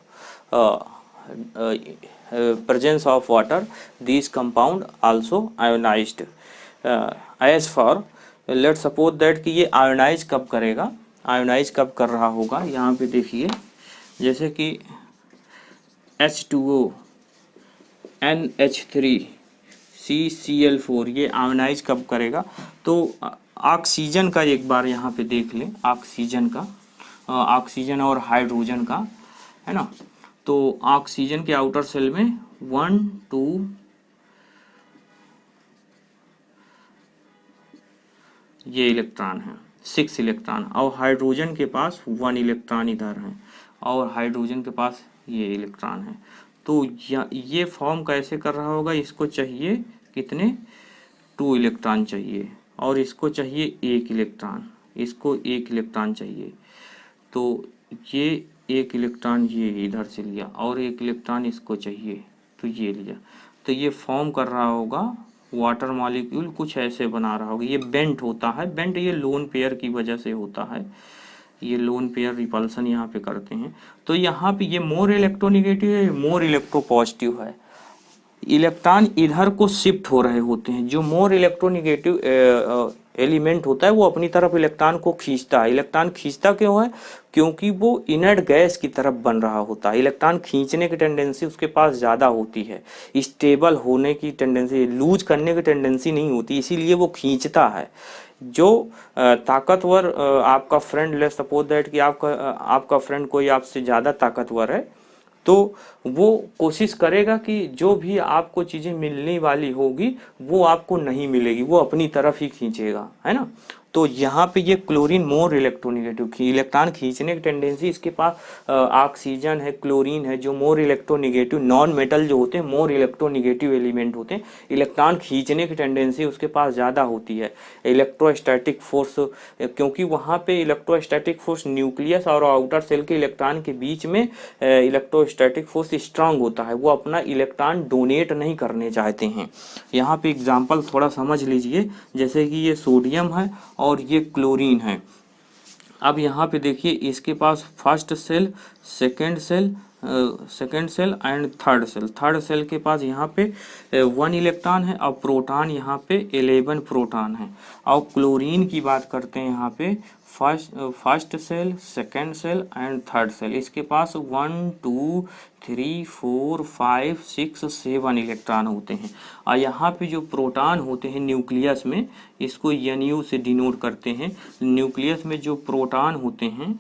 presence of water these compound also ionized as for let suppose that कि ये आयोनाइज कब करेगा, आयोनाइज कब कर रहा होगा, यहाँ पे देखिए, जैसे कि H2O NH3 CCl4 ये आयोनाइज कब करेगा। तो ऑक्सीजन का एक बार यहाँ पे देख लें, ऑक्सीजन का, ऑक्सीजन और हाइड्रोजन का, है ना। तो ऑक्सीजन के आउटर सेल में 1 2 ये इलेक्ट्रॉन है, 6 इलेक्ट्रॉन, और हाइड्रोजन के पास 1 इलेक्ट्रॉन इधर है, और हाइड्रोजन के पास ये इलेक्ट्रॉन है। तो ये फॉर्म कैसे कर रहा होगा, इसको चाहिए कितने 2 इलेक्ट्रॉन चाहिए, और इसको चाहिए 1 इलेक्ट्रॉन, इसको 1 इलेक्ट्रॉन चाहिए। तो ये 1 इलेक्ट्रॉन ये इधर से लिया, और 1 इलेक्ट्रॉन इसको चाहिए तो ये लिया। तो ये फॉर्म कर रहा होगा वाटर मॉलिक्यूल, कुछ ऐसे बना रहा होगा। ये बेंट होता है, बेंट ये लोन पेयर की वजह से होता है, ये लोन पेयर रिपल्सन यहाँ पे करते हैं। तो यहाँ पे ये मोर इलेक्ट्रोनेगेटिव है, मोर इलेक्ट्रोपॉजिटिव है। इलेक्ट्रॉन इधर को शिफ्ट हो रहे होते हैं। जो मोर इलेक्ट्रोनेगेटिव एलिमेंट होता है वो अपनी तरफ इलेक्ट्रॉन को खींचता है। इलेक्ट्रॉन खींचता क्यों है, क्योंकि वो इनर्ट गैस की तरफ बन रहा होता है। इलेक्ट्रॉन खींचने की टेंडेंसी उसके पास ज़्यादा होती है, स्टेबल होने की टेंडेंसी, लूज करने की टेंडेंसी नहीं होती, इसीलिए वो खींचता है। जो ताकतवर आपका फ्रेंड, लेट्स सपोज दैट कि आपका फ्रेंड कोई आपसे ज़्यादा ताकतवर है, तो वो कोशिश करेगा कि जो भी आपको चीज़ें मिलने वाली होगी वो आपको नहीं मिलेगी, वो अपनी तरफ ही खींचेगा, है ना। तो यहाँ पे ये क्लोरीन मोर इलेक्ट्रोनेगेटिव, इलेक्ट्रॉन खींचने की टेंडेंसी इसके पास ऑक्सीजन है, क्लोरीन है, जो मोर इलेक्ट्रोनेगेटिव, नॉन मेटल जो होते हैं मोर इलेक्ट्रोनेगेटिव एलिमेंट होते हैं, इलेक्ट्रॉन खींचने की टेंडेंसी उसके पास ज़्यादा होती है। इलेक्ट्रोस्टैटिक फोर्स, क्योंकि वहाँ पे इलेक्ट्रोस्टैटिक फोर्स न्यूक्लियस और आउटर सेल के इलेक्ट्रॉन के बीच में इलेक्ट्रोस्टैटिक फोर्स स्ट्रांग होता है, वो अपना इलेक्ट्रॉन डोनेट नहीं करने चाहते हैं। यहाँ पे एग्जांपल थोड़ा समझ लीजिए, जैसे कि ये सोडियम है और ये क्लोरीन है। अब यहाँ पे देखिए इसके पास first cell, second cell and third cell के पास यहाँ पे 1 इलेक्ट्रॉन है, और प्रोटॉन यहाँ पे 11 प्रोटॉन है। और क्लोरीन की बात करते हैं यहाँ पे first cell, second cell and third shell, इसके पास 1 2 3 4 5 6 7 इलेक्ट्रॉन होते हैं। और यहाँ पे जो प्रोटॉन होते हैं न्यूक्लियस में, इसको NU से डिनोट करते हैं। न्यूक्लियस में जो प्रोटॉन होते हैं,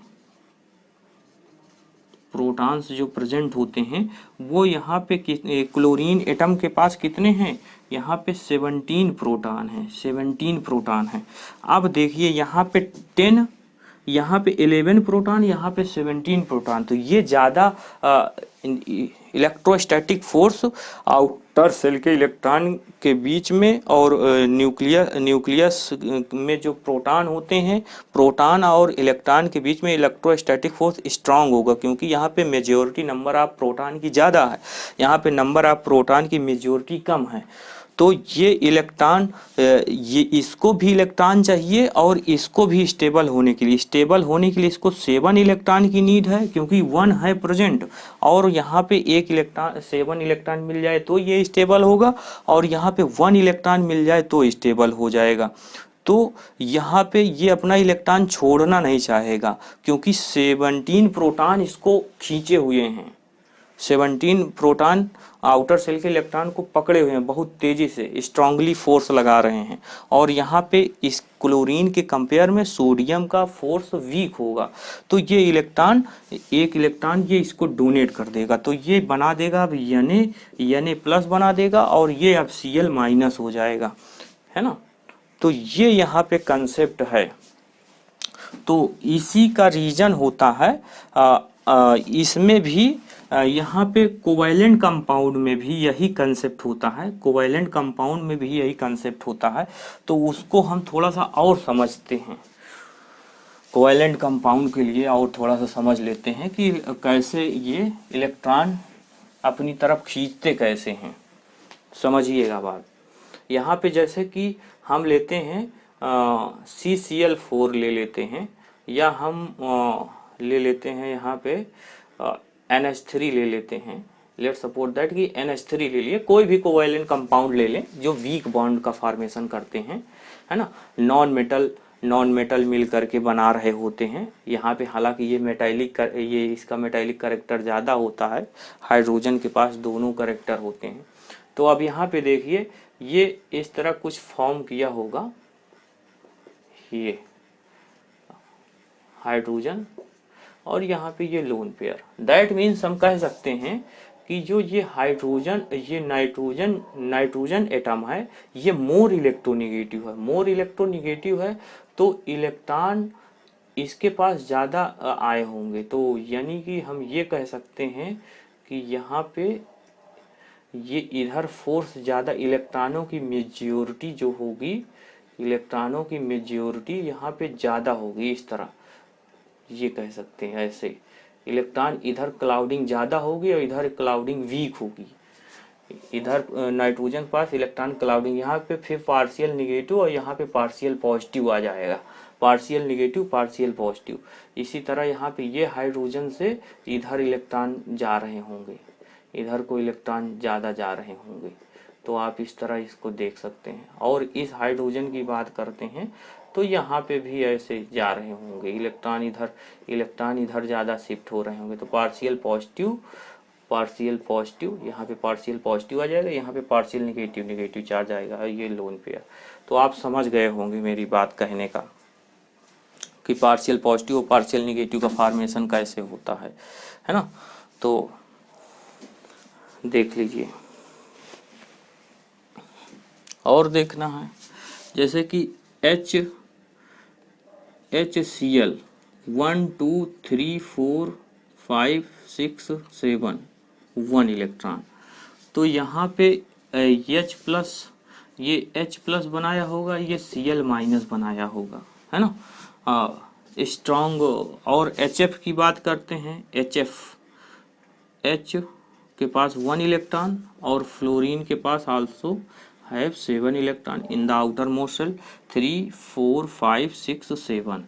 प्रोटॉन्स जो प्रेजेंट होते हैं, वो यहाँ पे क्लोरीन एटम के पास कितने हैं, यहाँ पे 17 प्रोटॉन है, 17 प्रोटॉन है। अब देखिए यहाँ पे 10, यहाँ पे 11 प्रोटॉन, यहाँ पे 17 प्रोटॉन। तो ये ज़्यादा इलेक्ट्रोस्टैटिक फोर्स आउटर सेल के इलेक्ट्रॉन के बीच में और न्यूक्लियस में जो प्रोटॉन होते हैं, प्रोटॉन और इलेक्ट्रॉन के बीच में इलेक्ट्रोस्टैटिक फोर्स स्ट्रांग होगा, क्योंकि यहाँ पे मेजॉरिटी नंबर ऑफ प्रोटॉन की ज़्यादा है, यहाँ पे नंबर ऑफ प्रोटॉन की मेजॉरिटी कम है। तो ये इलेक्ट्रॉन, ये इसको भी इलेक्ट्रॉन चाहिए और इसको भी स्टेबल होने के लिए इसको 7 इलेक्ट्रॉन की नीड है, क्योंकि 1 है प्रेजेंट, और यहाँ पे 1 इलेक्ट्रॉन 7 इलेक्ट्रॉन मिल जाए तो ये स्टेबल होगा, और यहाँ पे 1 इलेक्ट्रॉन मिल जाए तो स्टेबल हो जाएगा। तो यहाँ पे ये अपना इलेक्ट्रॉन छोड़ना नहीं चाहेगा, क्योंकि 17 प्रोटॉन इसको खींचे हुए हैं, 17 प्रोटॉन आउटर सेल के इलेक्ट्रॉन को पकड़े हुए हैं, बहुत तेजी से स्ट्रांगली फोर्स लगा रहे हैं। और यहाँ पे इस क्लोरीन के कंपेयर में सोडियम का फोर्स वीक होगा, तो ये इलेक्ट्रॉन, 1 इलेक्ट्रॉन ये इसको डोनेट कर देगा, तो ये बना देगा अब Na प्लस बना देगा, और ये अब Cl माइनस हो जाएगा, है ना। तो ये यहाँ पे कंसेप्ट है। तो इसी का रीजन होता है, इसमें भी यहाँ पे कोवैलेंट कंपाउंड में भी यही कंसेप्ट होता है, कोवैलेंट कंपाउंड में भी यही कंसेप्ट होता है। तो उसको हम थोड़ा सा और समझते हैं, कोवैलेंट कंपाउंड के लिए और थोड़ा सा समझ लेते हैं कि कैसे ये इलेक्ट्रॉन अपनी तरफ खींचते कैसे हैं। समझिएगा बात। यहाँ पे जैसे कि हम लेते हैं CCl4 ले लेते हैं, या हम ले लेते हैं यहाँ पे NH3 ले लेते हैं। लेट्स सपोज दैट कि NH3 ले लिए, कोई भी कोवैलेंट कंपाउंड ले लें जो वीक बॉन्ड का फॉर्मेशन करते हैं, है ना। नॉन मेटल मिल करके बना रहे होते हैं। यहाँ पे हालांकि ये इसका मेटालिक कैरेक्टर ज़्यादा होता है, हाइड्रोजन के पास दोनों कैरेक्टर होते हैं। तो अब यहाँ पे देखिए ये इस तरह कुछ फॉर्म किया होगा, ये हाइड्रोजन और यहाँ पे ये लोन पेयर। दैट मीन्स हम कह सकते हैं कि जो ये हाइड्रोजन, ये नाइट्रोजन एटम है, ये मोर इलेक्ट्रोनिगेटिव है। मोर इलेक्ट्रोनिगेटिव है तो इलेक्ट्रॉन इसके पास ज़्यादा आए होंगे। तो यानी कि हम ये कह सकते हैं कि यहाँ पे ये इधर फोर्स ज़्यादा, इलेक्ट्रॉनों की मेजॉरिटी जो होगी, इलेक्ट्रॉनों की मेजॉरिटी यहाँ पे ज़्यादा होगी। इस तरह ये कह सकते हैं, ऐसे इलेक्ट्रॉन इधर क्लाउडिंग ज़्यादा होगी और इधर क्लाउडिंग वीक होगी। इधर नाइट्रोजन पास इलेक्ट्रॉन क्लाउडिंग, यहाँ पे फिर पार्शियल निगेटिव और यहाँ पे पार्शियल पॉजिटिव आ जाएगा, पार्शियल निगेटिव पार्शियल पॉजिटिव। इसी तरह यहाँ पे ये हाइड्रोजन से इधर इलेक्ट्रॉन जा रहे होंगे, इधर को इलेक्ट्रॉन ज़्यादा जा रहे होंगे। तो आप इस तरह इसको देख सकते हैं। और इस हाइड्रोजन की बात करते हैं तो यहाँ पे भी ऐसे जा रहे होंगे, इलेक्ट्रॉन इधर ज़्यादा शिफ्ट हो रहे होंगे। तो पार्शियल पॉजिटिव यहाँ पे पार्शियल पॉजिटिव आ जाएगा, यहाँ पे पार्शियल निगेटिव चार्ज आएगा, और ये लोन पेयर। तो आप समझ गए होंगे मेरी बात कहने का कि पार्शियल पॉजिटिव और पार्शियल निगेटिव का फॉर्मेशन कैसे होता है ना। तो देख लीजिए, और देखना है जैसे कि HCl 1 2 3 4 5 6 7 1 इलेक्ट्रॉन। तो यहाँ पे H प्लस, ये H प्लस बनाया होगा, ये Cl माइनस बनाया होगा, है ना। स्ट्रॉन्ग। और HF की बात करते हैं, H के पास 1 इलेक्ट्रॉन और फ्लोरीन के पास also have 7 electron in the outermost shell, 3 4 5 6 7।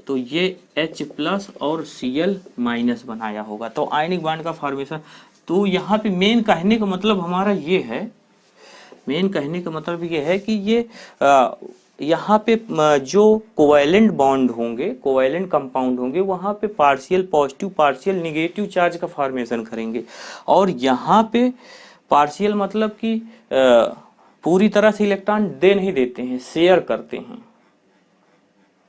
तो ये H प्लस और Cl माइनस बनाया होगा। तो आयनिक बॉन्ड का फॉर्मेशन। तो यहाँ पे मेन कहने का मतलब हमारा ये है, मेन कहने का मतलब ये है कि ये यहाँ पे जो कोवैलेंट बॉन्ड होंगे, कोवैलेंट कंपाउंड होंगे, वहाँ पे partial positive partial negative charge का फॉर्मेशन करेंगे। और यहाँ पे पार्शियल मतलब कि पूरी तरह से इलेक्ट्रॉन दे नहीं देते हैं, शेयर करते हैं,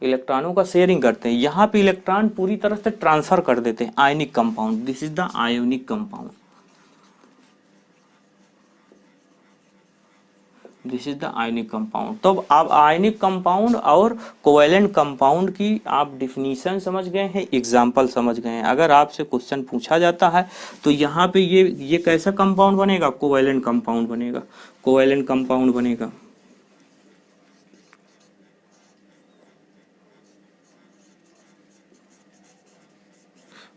इलेक्ट्रॉनों का शेयरिंग करते हैं। यहाँ पे इलेक्ट्रॉन पूरी तरह से ट्रांसफर कर देते हैं। Ionic compound, this is the ionic compound, this is the ionic compound. तो अब आयनिक कंपाउंड और कोवैलेंट कंपाउंड की आप डिफिनीशन समझ गए हैं, एग्जाम्पल समझ गए हैं। अगर आपसे क्वेश्चन पूछा जाता है तो यहाँ पे ये कैसा कंपाउंड बनेगा, कोवैलेंट कंपाउंड बनेगा, कोवैलेंट कंपाउंड बनेगा।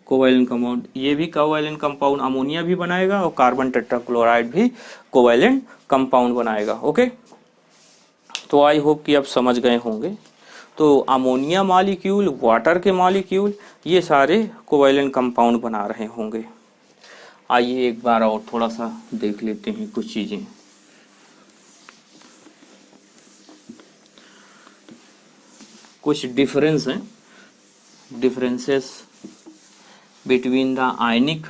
कोवैलेंट कंपाउंड, ये भी कोवैलेंट कंपाउंड, अमोनिया भी बनाएगा और कार्बन टेट्राक्लोराइड भी कोवैलेंट कंपाउंड बनाएगा। ओके, तो आई होप कि आप समझ गए होंगे। तो अमोनिया मॉलिक्यूल, वाटर के मॉलिक्यूल, ये सारे कोवैलेंट कंपाउंड बना रहे होंगे। आइए एक बार और थोड़ा सा देख लेते हैं कुछ चीजें। कुछ डिफरेंस हैं, differences between the ionic,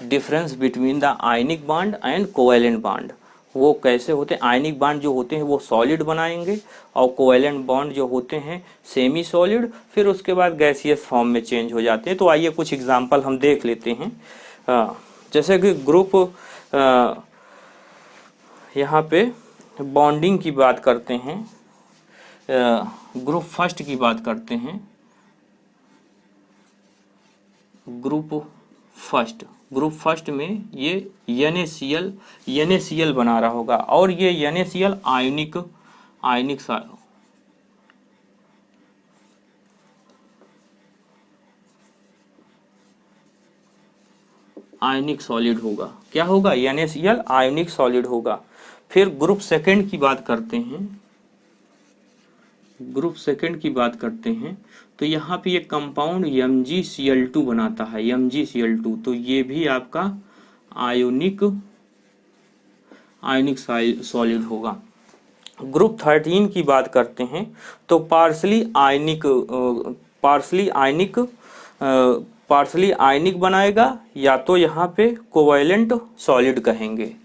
difference between the ionic bond and covalent bond. वो कैसे होते हैं, आयनिक बॉन्ड जो होते हैं वो सॉलिड बनाएंगे और कोवैलेंट बॉन्ड जो होते हैं सेमी सॉलिड, फिर उसके बाद गैसियस फॉर्म में चेंज हो जाते हैं। तो आइए कुछ एग्जांपल हम देख लेते हैं। जैसे कि ग्रुप, यहाँ पे बॉन्डिंग की बात करते हैं, ग्रुप फर्स्ट की बात करते हैं। ग्रुप फर्स्ट में ये NaCl बना रहा होगा और ये NaCl आयनिक सॉलिड होगा। क्या होगा, NaCl आयनिक सॉलिड होगा। फिर ग्रुप सेकंड की बात करते हैं, ग्रुप सेकंड की बात करते हैं तो यहाँ पे ये कंपाउंड MgCl2 बनाता है, MgCl2। तो ये भी आपका आयोनिक सॉलिड होगा। ग्रुप 13 की बात करते हैं तो पार्सली आयनिक बनाएगा, या तो यहाँ पे कोवैलेंट सॉलिड कहेंगे,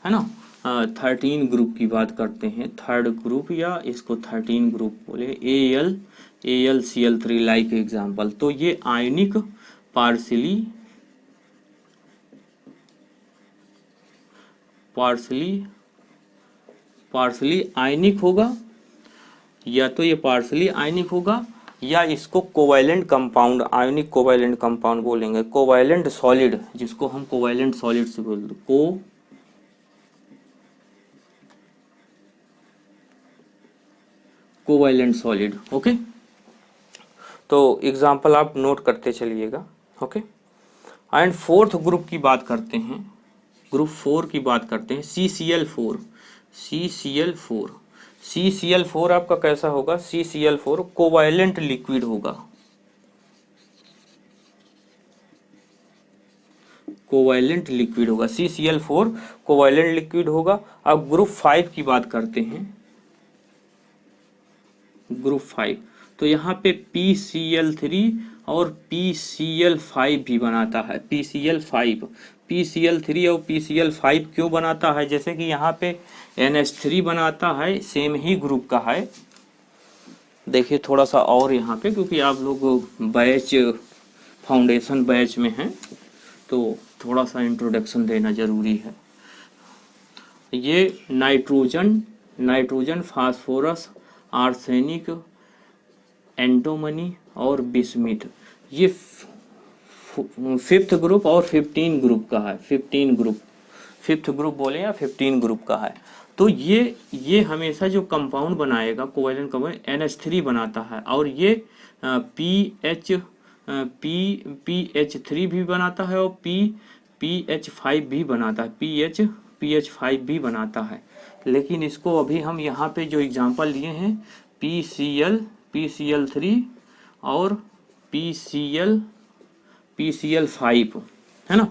है ना। 13 ग्रुप की बात करते हैं, थर्ड ग्रुप या इसको 13 ग्रुप बोले, AlCl3 लाइक एग्जाम्पल। तो ये आयनिक पार्सली पार्शली आयनिक होगा, या तो ये पार्शली आयनिक होगा या इसको कोवैलेंट कंपाउंड, आयनिक कोवैलेंट कंपाउंड बोलेंगे। कोवैलेंट सॉलिड, जिसको हम कोवैलेंट सॉलिड से बोलते हैं, कोवैलेंट सॉलिड। ओके, तो एग्जांपल आप नोट करते चलिएगा। ओके, एंड फोर्थ ग्रुप की बात करते हैं, ग्रुप 4 की बात करते हैं, CCl4। CCl4 आपका कैसा होगा? CCl4 कोवैलेंट लिक्विड होगा, कोवैलेंट लिक्विड होगा। CCl4 कोवैलेंट लिक्विड होगा। अब ग्रुप 5 की बात करते हैं, ग्रुप 5, तो यहाँ पे PCl3 और PCl5 भी बनाता है। PCl3 और PCl5 क्यों बनाता है? जैसे कि यहाँ पे NH3 बनाता है, सेम ही ग्रुप का है। देखिए थोड़ा सा और यहाँ पे, क्योंकि आप लोग बैच फाउंडेशन बैच में हैं तो थोड़ा सा इंट्रोडक्शन देना जरूरी है। ये नाइट्रोजन, फास्फोरस, आर्सेनिक, एंटोमनी और बिस्मिथ, ये 5th ग्रुप और 15 ग्रुप का है। 15 ग्रुप, 5th ग्रुप बोले या 15 ग्रुप का है। तो ये हमेशा जो कंपाउंड बनाएगा कोवैलेंट कंपाउंड, NH3 बनाता है, और ये PH3 भी बनाता है और PH5 भी बनाता है, PH5 भी बनाता है। लेकिन इसको अभी हम यहाँ पे जो एग्जांपल लिए हैं, PCl3 और PCl5 है ना,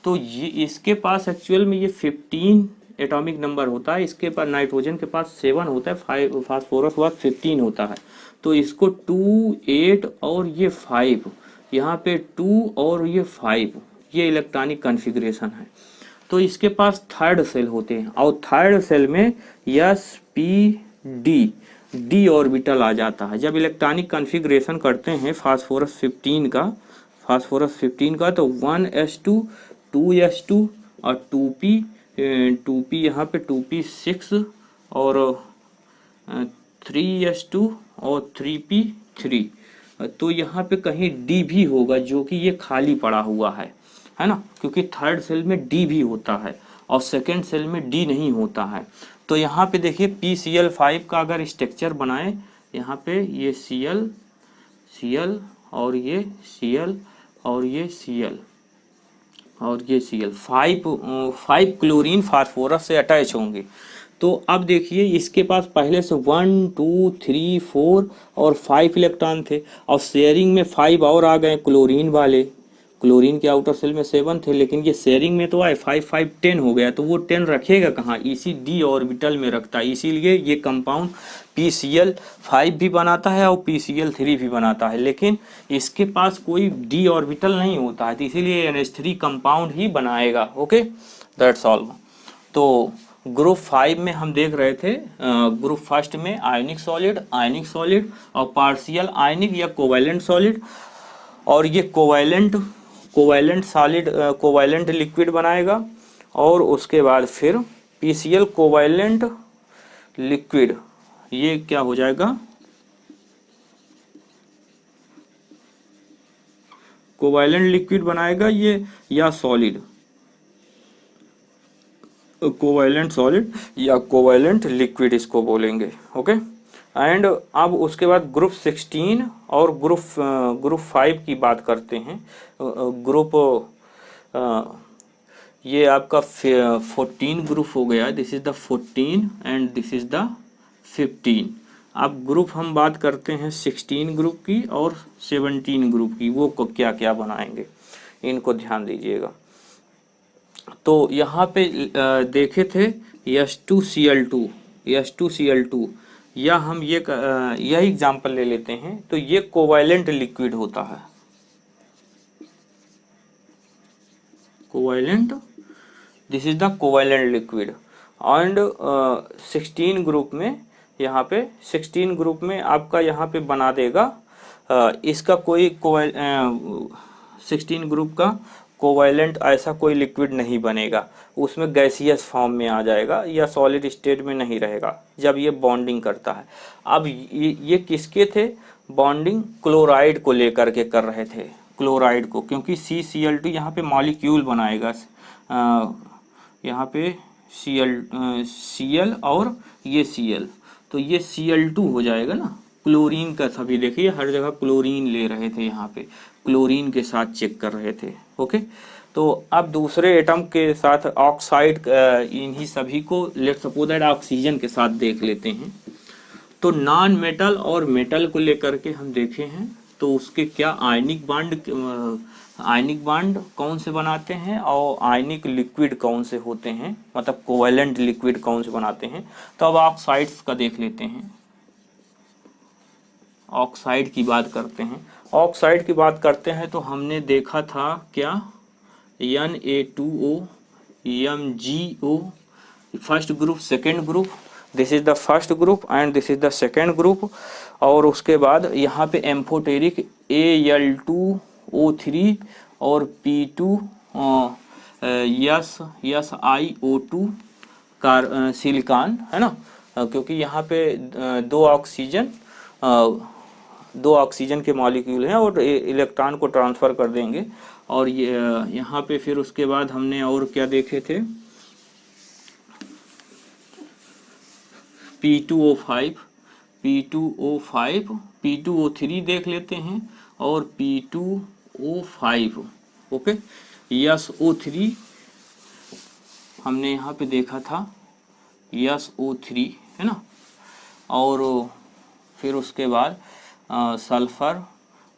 तो ये इसके पास एक्चुअल में ये 15 एटॉमिक नंबर होता है, इसके पास नाइट्रोजन के पास 7 होता है, 5 फास्फोरस के पास 15 होता है। तो इसको 2, 8 और ये 5, यहाँ पे 2 और ये 5, ये इलेक्ट्रॉनिक कॉन्फ़िगरेशन है। तो इसके पास थर्ड सेल होते हैं, और थर्ड सेल में sp d ऑर्बिटल आ जाता है। जब इलेक्ट्रॉनिक कॉन्फ़िगरेशन करते हैं फास्फोरस 15 का, तो 1s2, 2s2 और 2p यहाँ पे 2p6 और 3s2 और 3p3। तो यहाँ पे कहीं d भी होगा, जो कि ये खाली पड़ा हुआ है ना, क्योंकि थर्ड सेल में d भी होता है और सेकेंड सेल में d नहीं होता है। तो यहाँ पे देखिए PCl5 का अगर स्ट्रक्चर बनाए, यहाँ पे ये Cl और ये Cl और ये Cl और ये Cl, 5 क्लोरीन फास्फोरस से अटैच होंगे। तो अब देखिए इसके पास पहले से 1, 2, 3, 4 और 5 इलेक्ट्रॉन थे, और शेयरिंग में 5 और आ गए क्लोरीन वाले। क्लोरीन के आउटर सेल में 7 थे, लेकिन ये शेयरिंग में तो आए 5, 5, 10 हो गया। तो वो 10 रखेगा कहाँ? इसी d ऑर्बिटल में रखता है। इसीलिए ये कंपाउंड PCl5 भी बनाता है और PCl3 भी बनाता है, लेकिन इसके पास कोई d ऑर्बिटल नहीं होता है, तो इसीलिए NH3 कंपाउंड ही बनाएगा। Okay, that's all. तो ग्रुप 5 में हम देख रहे थे, ग्रुप फर्स्ट में आयनिक सॉलिड और पार्शियल आयनिक या कोवैलेंट सॉलिड, और ये कोवैलेंट लिक्विड बनाएगा। और उसके बाद फिर PCl कोवैलेंट लिक्विड, ये क्या हो जाएगा? कोवैलेंट लिक्विड बनाएगा ये, या सॉलिड, कोवैलेंट सॉलिड या कोवैलेंट लिक्विड इसको बोलेंगे। ओके, एंड अब उसके बाद ग्रुप 16 और ग्रुप 5 की बात करते हैं। ये आपका 14 ग्रुप हो गया, this is the 14 and this is the 15। अब ग्रुप हम बात करते हैं 16 ग्रुप की और 17 ग्रुप की, वो क्या क्या बनाएंगे, इनको ध्यान दीजिएगा। तो यहाँ पे देखे थे H2Cl2, या हम यह एग्जाम्पल ले लेते हैं। तो ये कोवैलेंट लिक्विड होता है, covalent, this is the covalent liquid. And 16 group में, यहाँ पे 16 ग्रुप में आपका यहाँ पे बना देगा इसका कोई 16 ग्रुप का कोवैलेंट ऐसा कोई लिक्विड नहीं बनेगा, उसमें गैसियस फॉर्म में आ जाएगा या सॉलिड स्टेट में नहीं रहेगा जब ये बॉन्डिंग करता है। अब ये किसके थे, बॉन्डिंग क्लोराइड को लेकर के कर रहे थे, क्लोराइड को, क्योंकि CCl2 यहाँ पे मॉलिक्यूल बनाएगा, यहाँ पे Cl और ये Cl, तो ये Cl2 हो जाएगा ना, क्लोरीन का, सभी देखिए हर जगह क्लोरीन ले रहे थे, यहाँ पे क्लोरीन के साथ चेक कर रहे थे। ओके, तो अब दूसरे एटम के साथ ऑक्साइड, इन्हीं सभी को लेट्स सपोज दैट ऑक्सीजन के साथ देख लेते हैं। तो नॉन मेटल और मेटल को लेकर के हम देखे हैं, तो उसके क्या आयनिक बांड कौन से बनाते हैं और आयनिक लिक्विड कौन से होते हैं, मतलब कोवैलेंट लिक्विड कौन से बनाते हैं। तो अब ऑक्साइड्स का देख लेते हैं, ऑक्साइड की बात करते हैं। ऑक्साइड की बात करते हैं तो हमने देखा था क्या, Na2O, MgO, first group, second group, this is the first group and this is the second group. और उसके बाद यहाँ पे एम्फोटेरिक Al2O3 और P2 SiO2 सिलिकॉन, है ना, क्योंकि यहाँ पे दो ऑक्सीजन के मॉलिक्यूल हैं और इलेक्ट्रॉन को ट्रांसफर कर देंगे। और ये यहाँ पे फिर उसके बाद हमने और क्या देखे थे, P2O5, P2O3 देख लेते हैं और P2O5, ओके, SO3 हमने यहाँ पे देखा था, SO3, है ना। और फिर उसके बाद सल्फर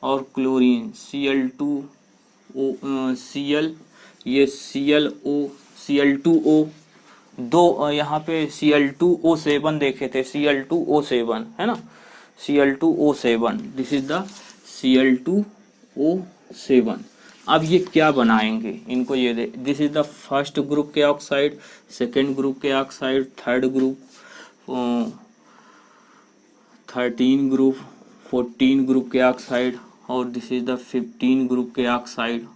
और क्लोरीन, ये Cl2O, दो यहाँ पे Cl2O7 देखे थे, Cl2O7, है ना, Cl2O7, this is the Cl2O7। अब ये क्या बनाएंगे, इनको ये दे, this is the first group के ऑक्साइड, सेकेंड ग्रुप के oxide, third group, 13 group, 14 group के ऑक्साइड, और दिस इज द 15 ग्रुप के ऑक्साइड,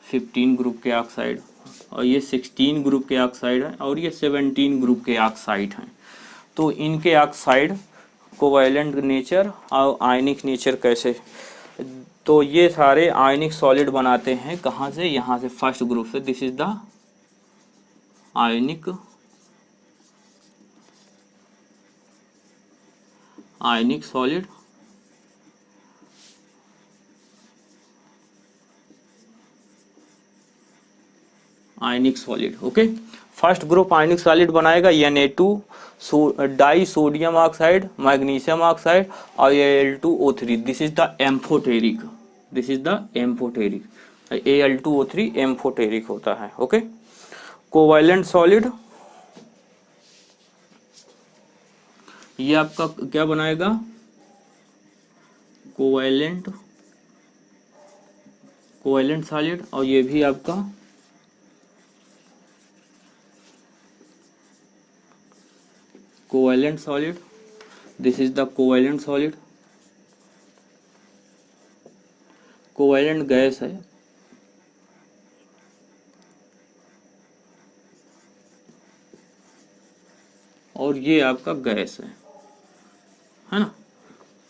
15 ग्रुप के ऑक्साइड, और ये 16 ग्रुप के ऑक्साइड है, और ये 17 ग्रुप के ऑक्साइड हैं। तो इनके ऑक्साइड कोवैलेंट नेचर और आयनिक नेचर कैसे, तो ये सारे आयनिक सॉलिड बनाते हैं कहाँ से, यहाँ से फर्स्ट ग्रुप से, this is the ionic solid, ionic solid, okay. First group ionic solid बनाएगा Na2 die sodium oxide, magnesium oxide और Al2O3, this is the amphoteric, this is the amphoteric, Al2O3 amphoteric होता है, okay. Covalent solid, ये आपका क्या बनाएगा, covalent solid, और ये भी आपका covalent solid, this is the covalent solid. Covalent gas है, और ये आपका गैस है ना,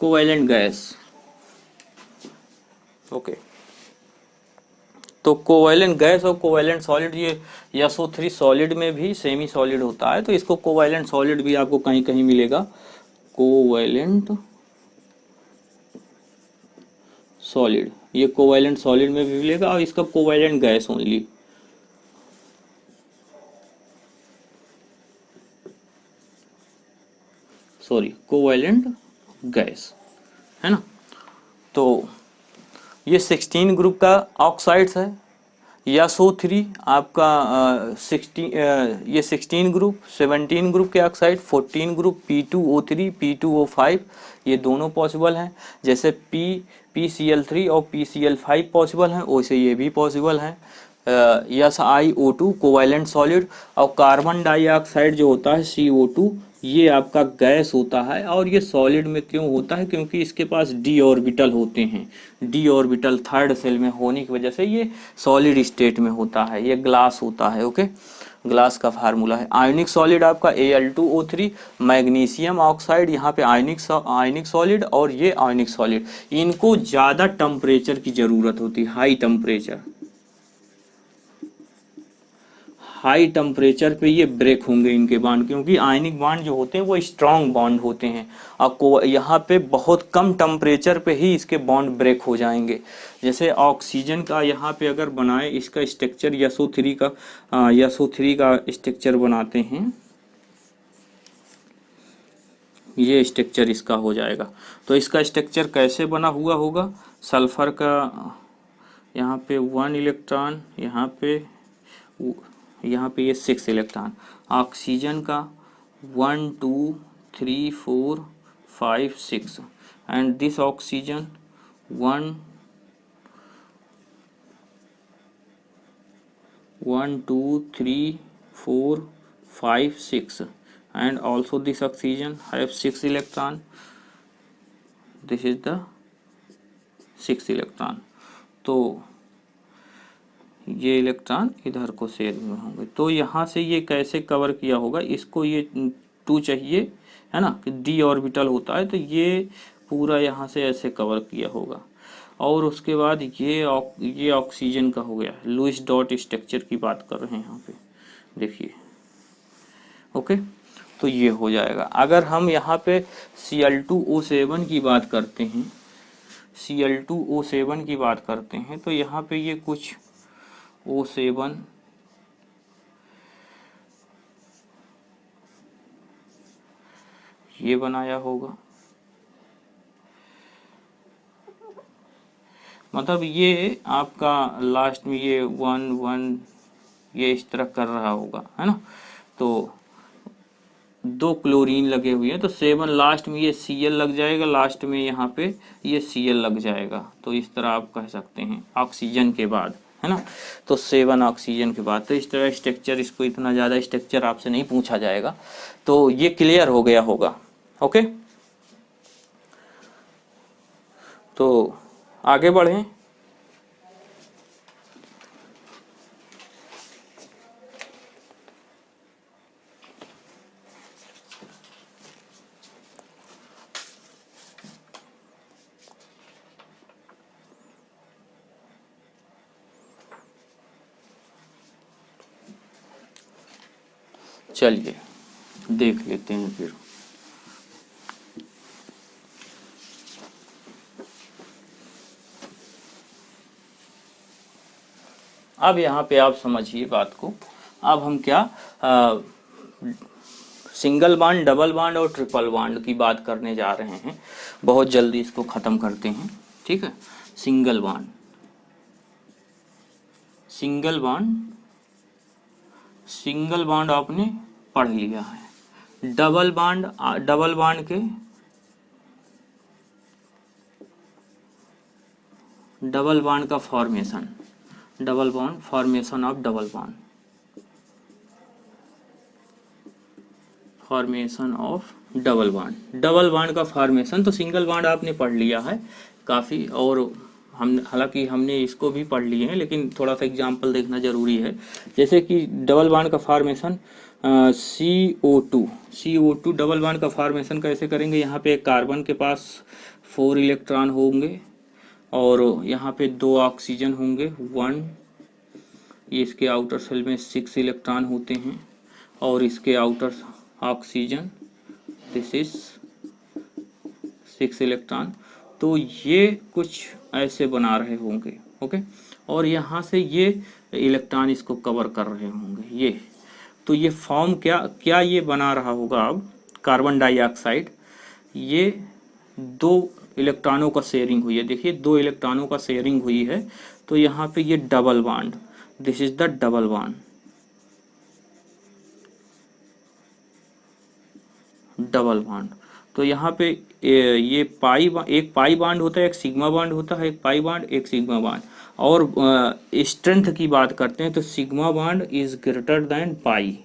कोवैलेंट गैस, ओके। तो कोवैलेंट गैस और कोवैलेंट सॉलिड, ये SO3 सॉलिड में भी सेमी सॉलिड होता है, तो इसको कोवैलेंट सॉलिड भी आपको कहीं कहीं मिलेगा, कोवैलेंट सॉलिड, ये कोवैलेंट सॉलिड में भी मिलेगा, और इसका covalent gas only, sorry, covalent gas, है ना। तो ये 16 ग्रुप का ऑक्साइड्स है, SO3 आपका 16 ग्रुप, 17 ग्रुप के ऑक्साइड, 14 ग्रुप, P2O3, P2O5, ये दोनों पॉसिबल हैं। जैसे PCl3 और PCl5 पॉसिबल हैं, वैसे ये भी पॉसिबल हैं। SiO2 कोवैलेंट सॉलिड, और कार्बन डाइऑक्साइड जो होता है CO2, ये आपका गैस होता है। और ये सॉलिड में क्यों होता है? क्योंकि इसके पास डी ऑर्बिटल होते हैं। डी ऑर्बिटल थर्ड सेल में होने की वजह से ये सॉलिड स्टेट में होता है। ये ग्लास होता है। ओके, ग्लास का फार्मूला है। आयनिक सॉलिड आपका Al2O3, मैग्नीशियम ऑक्साइड, यहाँ पे आयनिक सॉलिड और ये आयनिक सॉलिड। इनको ज़्यादा टेम्परेचर की ज़रूरत होती है, हाई टेम्परेचर पे ये ब्रेक होंगे इनके बॉन्ड, क्योंकि आयनिक बॉन्ड जो होते हैं वो स्ट्रांग बॉन्ड होते हैं। आपको यहाँ पे बहुत कम टेम्परेचर पे ही इसके बॉन्ड ब्रेक हो जाएंगे। जैसे ऑक्सीजन का यहाँ पे अगर बनाए, इसका स्ट्रक्चर SO3 का स्ट्रक्चर बनाते हैं, ये स्ट्रक्चर इसका हो जाएगा। तो इसका स्ट्रक्चर कैसे बना हुआ होगा? सल्फर का यहाँ पे 1 इलेक्ट्रॉन, यहाँ पे ये 6 इलेक्ट्रॉन। ऑक्सीजन का 1 2 3 4 5 6 and this oxygen 1 1 2 3 4 5 6 and also this oxygen have 6 electron. This is the 6 electron. तो ये इलेक्ट्रॉन इधर को शेयर में होंगे। तो यहाँ से ये कैसे कवर किया होगा? इसको ये 2 चाहिए, है ना, कि डी ऑर्बिटल होता है, तो ये पूरा यहाँ से ऐसे कवर किया होगा। और उसके बाद ये ऑक्सीजन का हो गया। लुईस डॉट स्ट्रक्चर की बात कर रहे हैं यहाँ पे, देखिए। ओके, तो ये हो जाएगा। अगर हम यहाँ पे Cl2O7 की बात करते हैं, Cl2O7 की बात करते हैं, तो यहाँ पे ये कुछ O7 ये बनाया होगा। मतलब ये आपका लास्ट में ये 1 1 ये इस तरह कर रहा होगा, है ना। तो 2 क्लोरीन लगे हुए हैं, तो 7 लास्ट में ये Cl लग जाएगा, लास्ट में यहाँ पे ये Cl लग जाएगा। तो इस तरह आप कह सकते हैं ऑक्सीजन के बाद, है ना। तो 7 ऑक्सीजन के बाद, तो इस तरह स्ट्रक्चर, इसको इतना ज़्यादा स्ट्रक्चर आपसे नहीं पूछा जाएगा। तो ये क्लियर हो गया होगा। ओके, तो आगे बढ़ें। चलिए देख लेते हैं फिर। अब यहाँ पे आप समझिए बात को। अब हम क्या सिंगल बॉन्ड, डबल बॉन्ड और ट्रिपल बॉन्ड की बात करने जा रहे हैं। बहुत जल्दी इसको ख़त्म करते हैं, ठीक है। सिंगल बॉन्ड, सिंगल बॉन्ड आपने पढ़ लिया है। डबल बॉन्ड के डबल बॉन्ड का formation, double bond, formation of double bond, formation of double bond. Double bond का फॉर्मेशन तो सिंगल बॉन्ड आपने पढ़ लिया है काफ़ी, और हम हालांकि हमने इसको भी पढ़ लिए हैं, लेकिन थोड़ा सा एग्जांपल देखना जरूरी है। जैसे कि डबल बॉन्ड का फॉर्मेशन CO2 डबल बॉन्ड का फॉर्मेशन कैसे करेंगे? यहाँ पे कार्बन के पास 4 इलेक्ट्रॉन होंगे और यहाँ पे 2 ऑक्सीजन होंगे 1, ये इसके आउटर सेल में 6 इलेक्ट्रॉन होते हैं, और इसके outer oxygen, this is 6 electron. तो ये कुछ ऐसे बना रहे होंगे, ओके। और यहाँ से ये इलेक्ट्रॉन इसको कवर कर रहे होंगे, ये। तो ये फॉर्म क्या ये बना रहा होगा? अब कार्बन डाइऑक्साइड, ये 2 इलेक्ट्रॉनों का शेयरिंग हुई है, देखिए 2 इलेक्ट्रॉनों का शेयरिंग हुई है। तो यहाँ पे ये double bond, this is the double bond, double bond. तो यहाँ पे ये एक पाई बॉन्ड होता है, एक सिग्मा बॉन्ड होता है, एक पाई बॉन्ड, एक सिग्मा बॉन्ड। और स्ट्रेंथ की बात करते हैं तो sigma bond is greater than pi,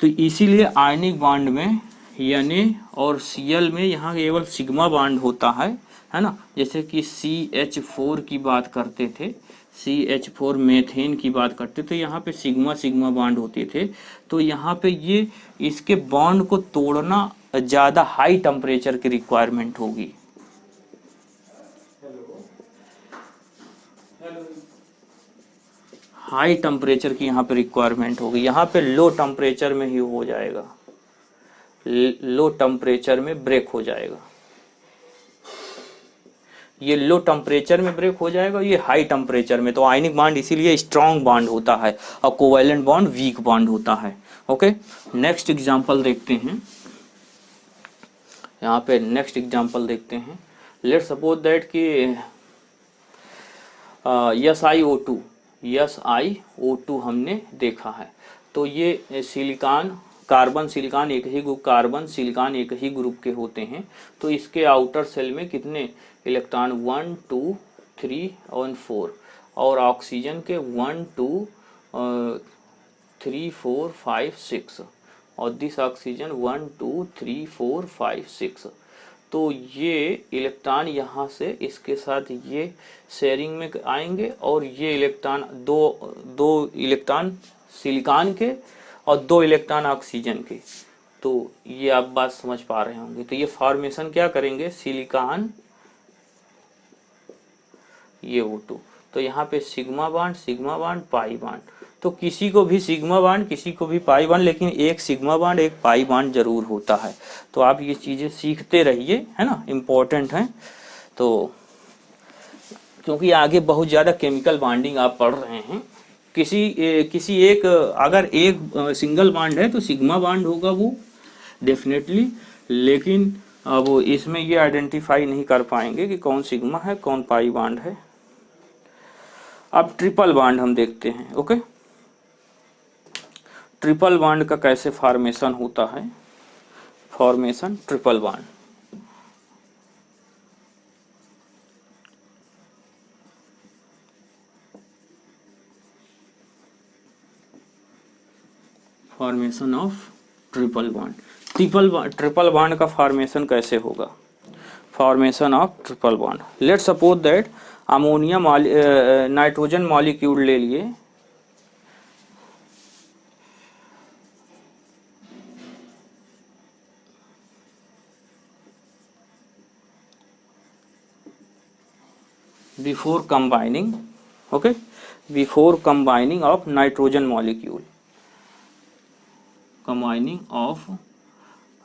तो इसीलिए आयनिक बांड में Na और Cl में यहाँ केवल सिग्मा बांड होता है ना। जैसे कि CH4 की बात करते थे, CH4 मेथेन की बात करते थे, यहाँ पे सिग्मा सिग्मा बांड होते थे। तो यहाँ पे ये इसके बॉन्ड को तोड़ना ज़्यादा हाई टेम्परेचर की रिक्वायरमेंट होगी। हाई टेम्परेचर की यहाँ पे रिक्वायरमेंट होगी, यहाँ पे लो टेम्परेचर में ही हो जाएगा, लो टेम्परेचर में ब्रेक हो जाएगा। ये लो टेम्परेचर में ब्रेक हो जाएगा, ये हाई टेम्परेचर में। तो आयनिक बॉन्ड इसीलिए स्ट्रॉन्ग बॉन्ड होता है और कोवैलेंट बॉन्ड वीक बॉन्ड होता है। ओके, नेक्स्ट एग्जांपल देखते हैं। यहाँ पे नेक्स्ट एग्जांपल देखते हैं। लेट्स सपोज दैट कि SiO2 हमने देखा है। तो ये सिलिकॉन कार्बन सिलिकॉन एक ही ग्रुप, कार्बन सिलिकॉन एक ही ग्रुप के होते हैं। तो इसके आउटर सेल में कितने इलेक्ट्रॉन, 1 2 3 और 4, और ऑक्सीजन के 1 2 3 4 5 6, और दिस ऑक्सीजन 1 2 3 4 5 6। तो ये इलेक्ट्रॉन यहाँ से इसके साथ ये शेयरिंग में आएंगे, और ये इलेक्ट्रॉन दो इलेक्ट्रॉन सिलिकॉन के और 2 इलेक्ट्रॉन ऑक्सीजन के। तो ये आप बात समझ पा रहे होंगे। तो ये फॉर्मेशन क्या करेंगे, सिलिकॉन ये O2। तो यहाँ पे सिग्मा बांड पाई बांड। तो किसी को भी सिग्मा बांड, किसी को भी पाई बांड, लेकिन एक सिग्मा बांड एक पाई बांड जरूर होता है। तो आप ये चीजें सीखते रहिए, है ना, इम्पोर्टेंट है। तो क्योंकि आगे बहुत ज्यादा केमिकल बॉन्डिंग आप पढ़ रहे हैं। किसी एक, अगर एक सिंगल बांड है तो सिग्मा बांड होगा वो डेफिनेटली, लेकिन अब इसमें ये आइडेंटिफाई नहीं कर पाएंगे कि कौन सिग्मा है कौन पाई बांड है। अब ट्रिपल बांड हम देखते हैं। ओके, ट्रिपल बांड का कैसे फॉर्मेशन होता है। Formation triple bond, formation of triple bond. Triple bond का फॉर्मेशन कैसे होगा। Formation of triple bond, let's suppose that ammonia nitrogen molecule ले लिए, before combining, okay, before combining of nitrogen molecule, combining of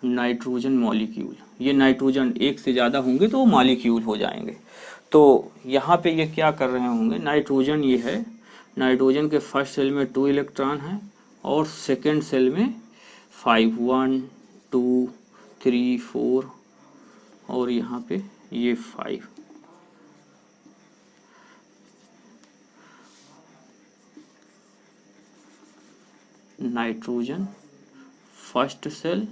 nitrogen molecule. ये nitrogen एक से ज़्यादा होंगे तो वो मॉलिक्यूल हो जाएंगे। तो यहाँ पे ये क्या कर रहे होंगे, नाइट्रोजन ये है, नाइट्रोजन के फर्स्ट सेल में 2 इलेक्ट्रॉन हैं और सेकेंड सेल में 5, 1 2 3 4, और यहाँ पे ये 5। Nitrogen first shell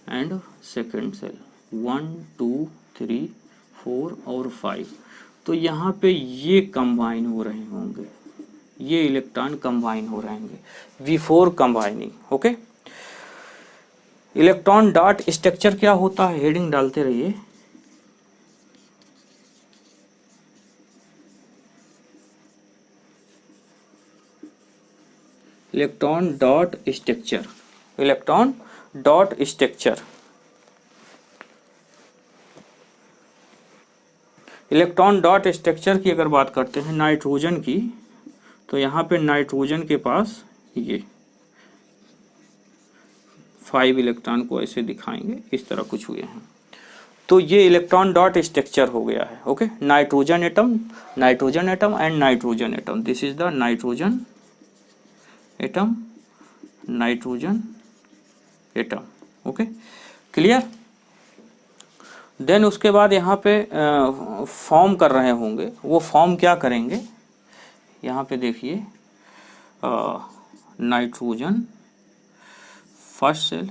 and second shell 1 2 3 4 और 5। तो यहाँ पे ये कंबाइन हो रहे होंगे, ये इलेक्ट्रॉन कंबाइन हो रहे होंगे before combining. Okay, electron dot structure क्या होता है, हेडिंग डालते रहिए। Electron dot structure, electron dot structure, electron dot structure की अगर बात करते हैं नाइट्रोजन की, तो यहाँ पे नाइट्रोजन के पास ये 5 इलेक्ट्रॉन को ऐसे दिखाएंगे, इस तरह कुछ हुए हैं। तो ये इलेक्ट्रॉन डॉट स्ट्रक्चर हो गया है। Okay, nitrogen atom and nitrogen atom, this is the nitrogen atom, nitrogen atom. Okay, clear. Then उसके बाद यहाँ पे फॉर्म कर रहे होंगे, वो फॉर्म क्या करेंगे, यहाँ पे देखिए nitrogen first shell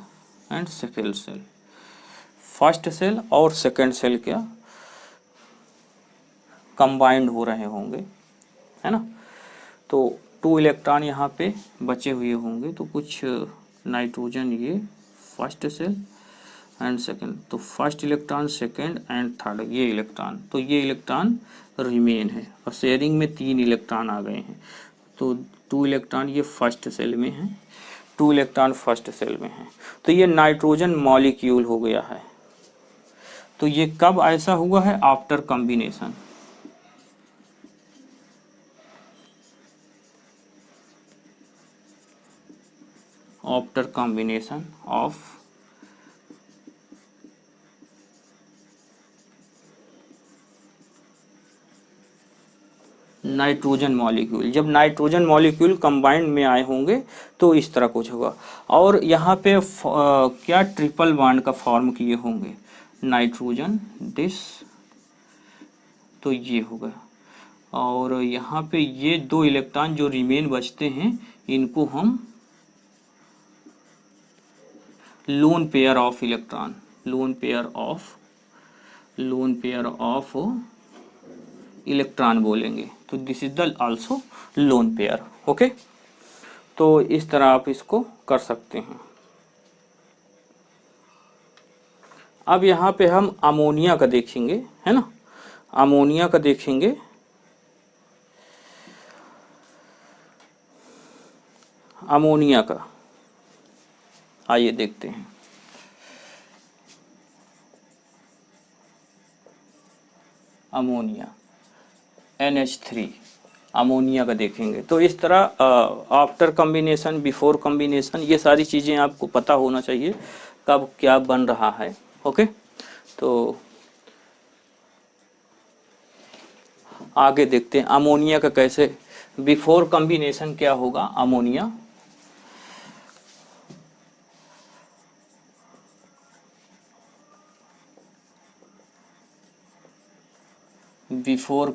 and second shell, first shell और सेकेंड सेल क्या कंबाइंड हो रहे होंगे, है ना। तो 2 इलेक्ट्रॉन यहाँ पे बचे हुए होंगे, तो कुछ नाइट्रोजन ये फर्स्ट सेल एंड सेकंड, तो first electron, second and third ये इलेक्ट्रॉन, तो ये इलेक्ट्रॉन रिमेन है और शेयरिंग में 3 इलेक्ट्रॉन आ गए हैं। तो 2 इलेक्ट्रॉन ये फर्स्ट सेल में है, 2 इलेक्ट्रॉन फर्स्ट सेल में है, तो ये नाइट्रोजन मॉलिक्यूल हो गया है। तो ये कब ऐसा हुआ है? After combination. After combination of nitrogen molecule. जब नाइट्रोजन मॉलिक्यूल कंबाइंड में आए होंगे तो इस तरह कुछ होगा। और यहाँ पे क्या ट्रिपल बॉन्ड का फॉर्म किए होंगे नाइट्रोजन दिस, तो ये होगा। और यहाँ पे ये 2 इलेक्ट्रॉन जो रिमेन बचते हैं इनको हम lone pair of electron, lone pair of electron बोलेंगे। तो this is the also lone pair. Okay, तो इस तरह आप इसको कर सकते हैं। अब यहाँ पे हम अमोनिया का देखेंगे, है ना, अमोनिया का देखेंगे। अमोनिया का आइए देखते हैं। अमोनिया NH3 अमोनिया का देखेंगे। तो इस तरह आफ्टर कॉम्बिनेशन, बिफोर कॉम्बिनेशन, ये सारी चीज़ें आपको पता होना चाहिए कब क्या बन रहा है। ओके, तो आगे देखते हैं अमोनिया का कैसे बिफोर कॉम्बिनेशन क्या होगा। अमोनिया बिफोर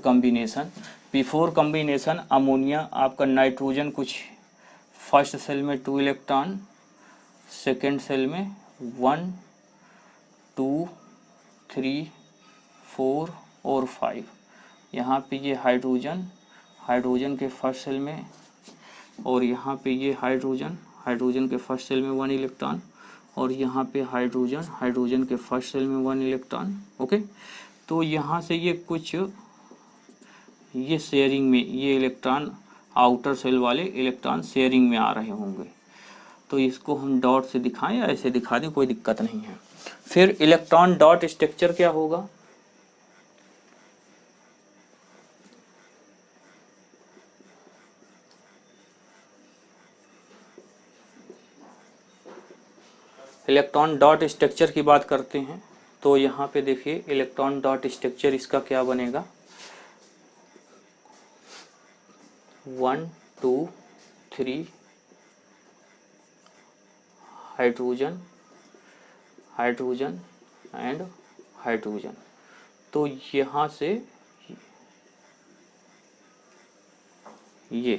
कॉम्बिनेशन अमोनिया आपका नाइट्रोजन कुछ फर्स्ट सेल में 2 इलेक्ट्रॉन, सेकेंड सेल में 1 2 3 4 और 5। यहाँ पे ये हाइड्रोजन के फर्स्ट सेल में, और यहाँ पे ये हाइड्रोजन के फर्स्ट सेल में 1 इलेक्ट्रॉन, और यहाँ पे हाइड्रोजन के फर्स्ट सेल में 1 इलेक्ट्रॉन। ओके, तो यहाँ से ये कुछ ये शेयरिंग में, ये इलेक्ट्रॉन आउटर सेल वाले इलेक्ट्रॉन शेयरिंग में आ रहे होंगे। तो इसको हम डॉट से दिखाएं या ऐसे दिखा दें, कोई दिक्कत नहीं है। फिर इलेक्ट्रॉन डॉट स्ट्रक्चर क्या होगा? इलेक्ट्रॉन डॉट स्ट्रक्चर की बात करते हैं तो यहाँ पे देखिए इलेक्ट्रॉन डॉट स्ट्रक्चर इसका क्या बनेगा, 1 2 3 हाइड्रोजन एंड हाइड्रोजन। तो यहाँ से ये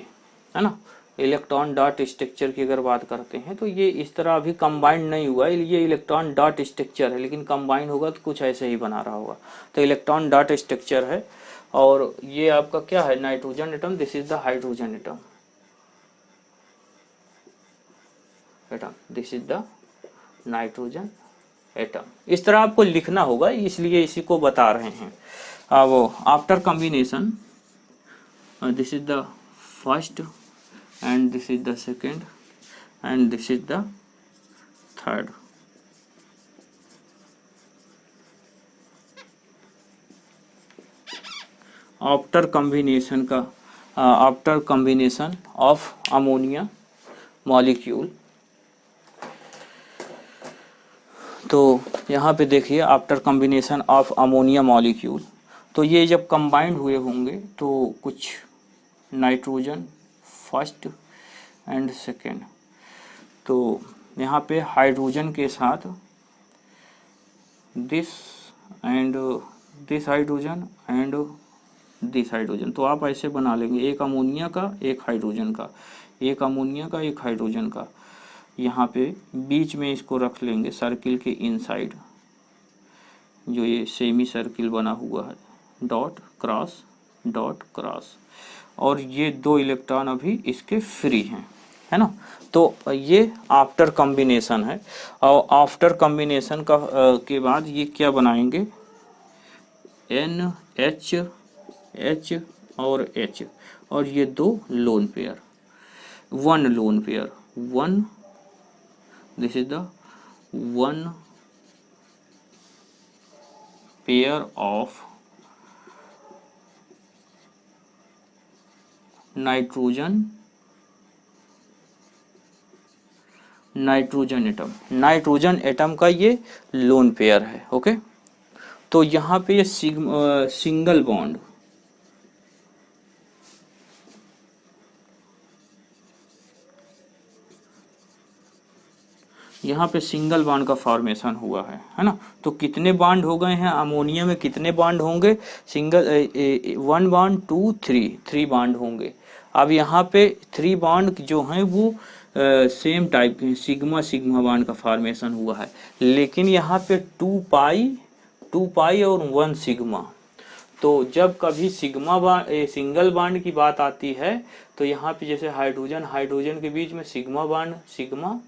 है ना इलेक्ट्रॉन डॉट स्ट्रक्चर की अगर बात करते हैं तो ये इस तरह अभी कंबाइंड नहीं हुआ है, ये इलेक्ट्रॉन डॉट स्ट्रक्चर है, लेकिन कंबाइंड होगा तो कुछ ऐसे ही बना रहा होगा। तो इलेक्ट्रॉन डॉट स्ट्रक्चर है, और ये आपका क्या है, nitrogen atom, this is the hydrogen atom, this is the nitrogen atom. इस तरह आपको लिखना होगा, इसलिए इसी को बता रहे हैं। अब after combination this is the first and this is the second and this is the third। After combination of ammonia molecule. तो यहाँ पे देखिए after combination of ammonia molecule, तो ये जब कंबाइंड हुए होंगे तो कुछ नाइट्रोजन फर्स्ट एंड सेकेंड, तो यहाँ पे हाइड्रोजन के साथ this and this hydrogen and this hydrogen, तो आप ऐसे बना लेंगे, एक अमोनिया का एक हाइड्रोजन का, एक अमोनिया का एक हाइड्रोजन का। यहाँ पे बीच में इसको रख लेंगे सर्किल के इनसाइड, जो ये सेमी सर्किल बना हुआ है, डॉट क्रॉस, और ये 2 इलेक्ट्रॉन अभी इसके फ्री हैं। है ना। तो ये आफ्टर कॉम्बिनेशन है, और आफ्टर कॉम्बिनेशन का के बाद ये क्या बनाएंगे, NH H और H, और ये दो lone pair, one lone pair, one, this is the one pair of nitrogen atom, nitrogen atom का ये लोन पेयर है। ओके, तो यहाँ पे ये सिंगल बॉन्ड, यहाँ पे सिंगल बॉन्ड का फॉर्मेशन हुआ है ना। तो कितने बॉन्ड हो गए हैं अमोनिया में, कितने बॉन्ड होंगे, सिंगल 1 बॉन्ड 2 3 बॉन्ड होंगे। अब यहाँ पे 3 बॉन्ड जो हैं वो सेम टाइप के, सिग्मा सिग्मा बॉन्ड का फॉर्मेशन हुआ है, लेकिन यहाँ पे 2 पाई और 1 सिग्मा। तो जब कभी सिंगल बॉन्ड की बात आती है तो यहाँ पे जैसे हाइड्रोजन के बीच में सिग्मा बॉन्ड, सिग्मा,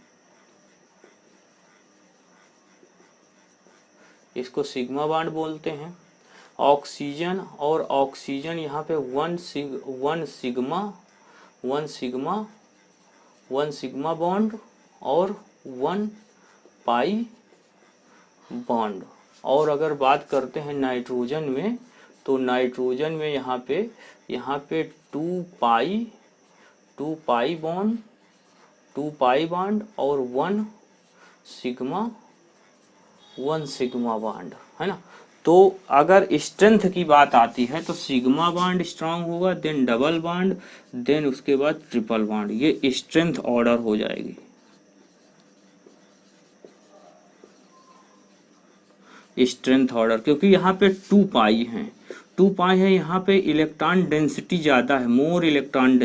इसको सिग्मा बॉन्ड बोलते हैं। ऑक्सीजन और ऑक्सीजन यहाँ पे वन सिग्मा बॉन्ड और 1 पाई बॉन्ड। और अगर बात करते हैं नाइट्रोजन में, तो नाइट्रोजन में यहाँ पे 2 पाई बॉन्ड और 1 सिग्मा बॉन्ड, है ना। तो अगर स्ट्रेंथ की बात आती है तो सिग्मा बॉन्ड स्ट्रांग होगा, देन डबल बॉन्ड, देन उसके बाद ट्रिपल बॉन्ड, ये स्ट्रेंथ ऑर्डर हो जाएगी। स्ट्रेंथ ऑर्डर, क्योंकि यहाँ पे 2 पाई है, यहाँ पे इलेक्ट्रॉन डेंसिटी ज्यादा है, मोर इलेक्ट्रॉन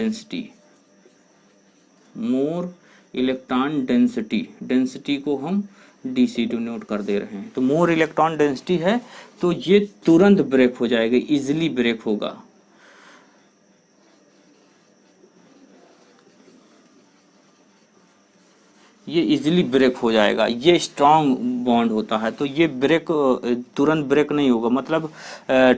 डेंसिटी को हम DC डिनोट कर दे रहे हैं। तो मोर इलेक्ट्रॉन डेंसिटी है तो ये तुरंत ब्रेक हो जाएगा, इजिली ब्रेक होगा। ये इजीली ब्रेक हो जाएगा, ये स्ट्रांग बॉन्ड होता है, तो ये ब्रेक तुरंत ब्रेक नहीं होगा। मतलब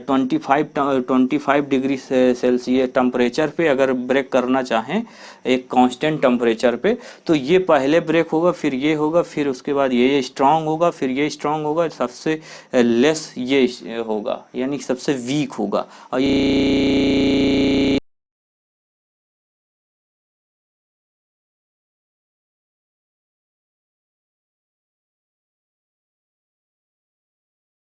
25 डिग्री सेल्सियस टेम्परेचर पे अगर ब्रेक करना चाहें एक कांस्टेंट टेम्परेचर पे, तो ये पहले ब्रेक होगा, फिर ये होगा, फिर उसके बाद ये स्ट्रांग होगा, फिर ये स्ट्रांग होगा, सबसे लेस ये होगा, यानी सबसे वीक होगा। और ये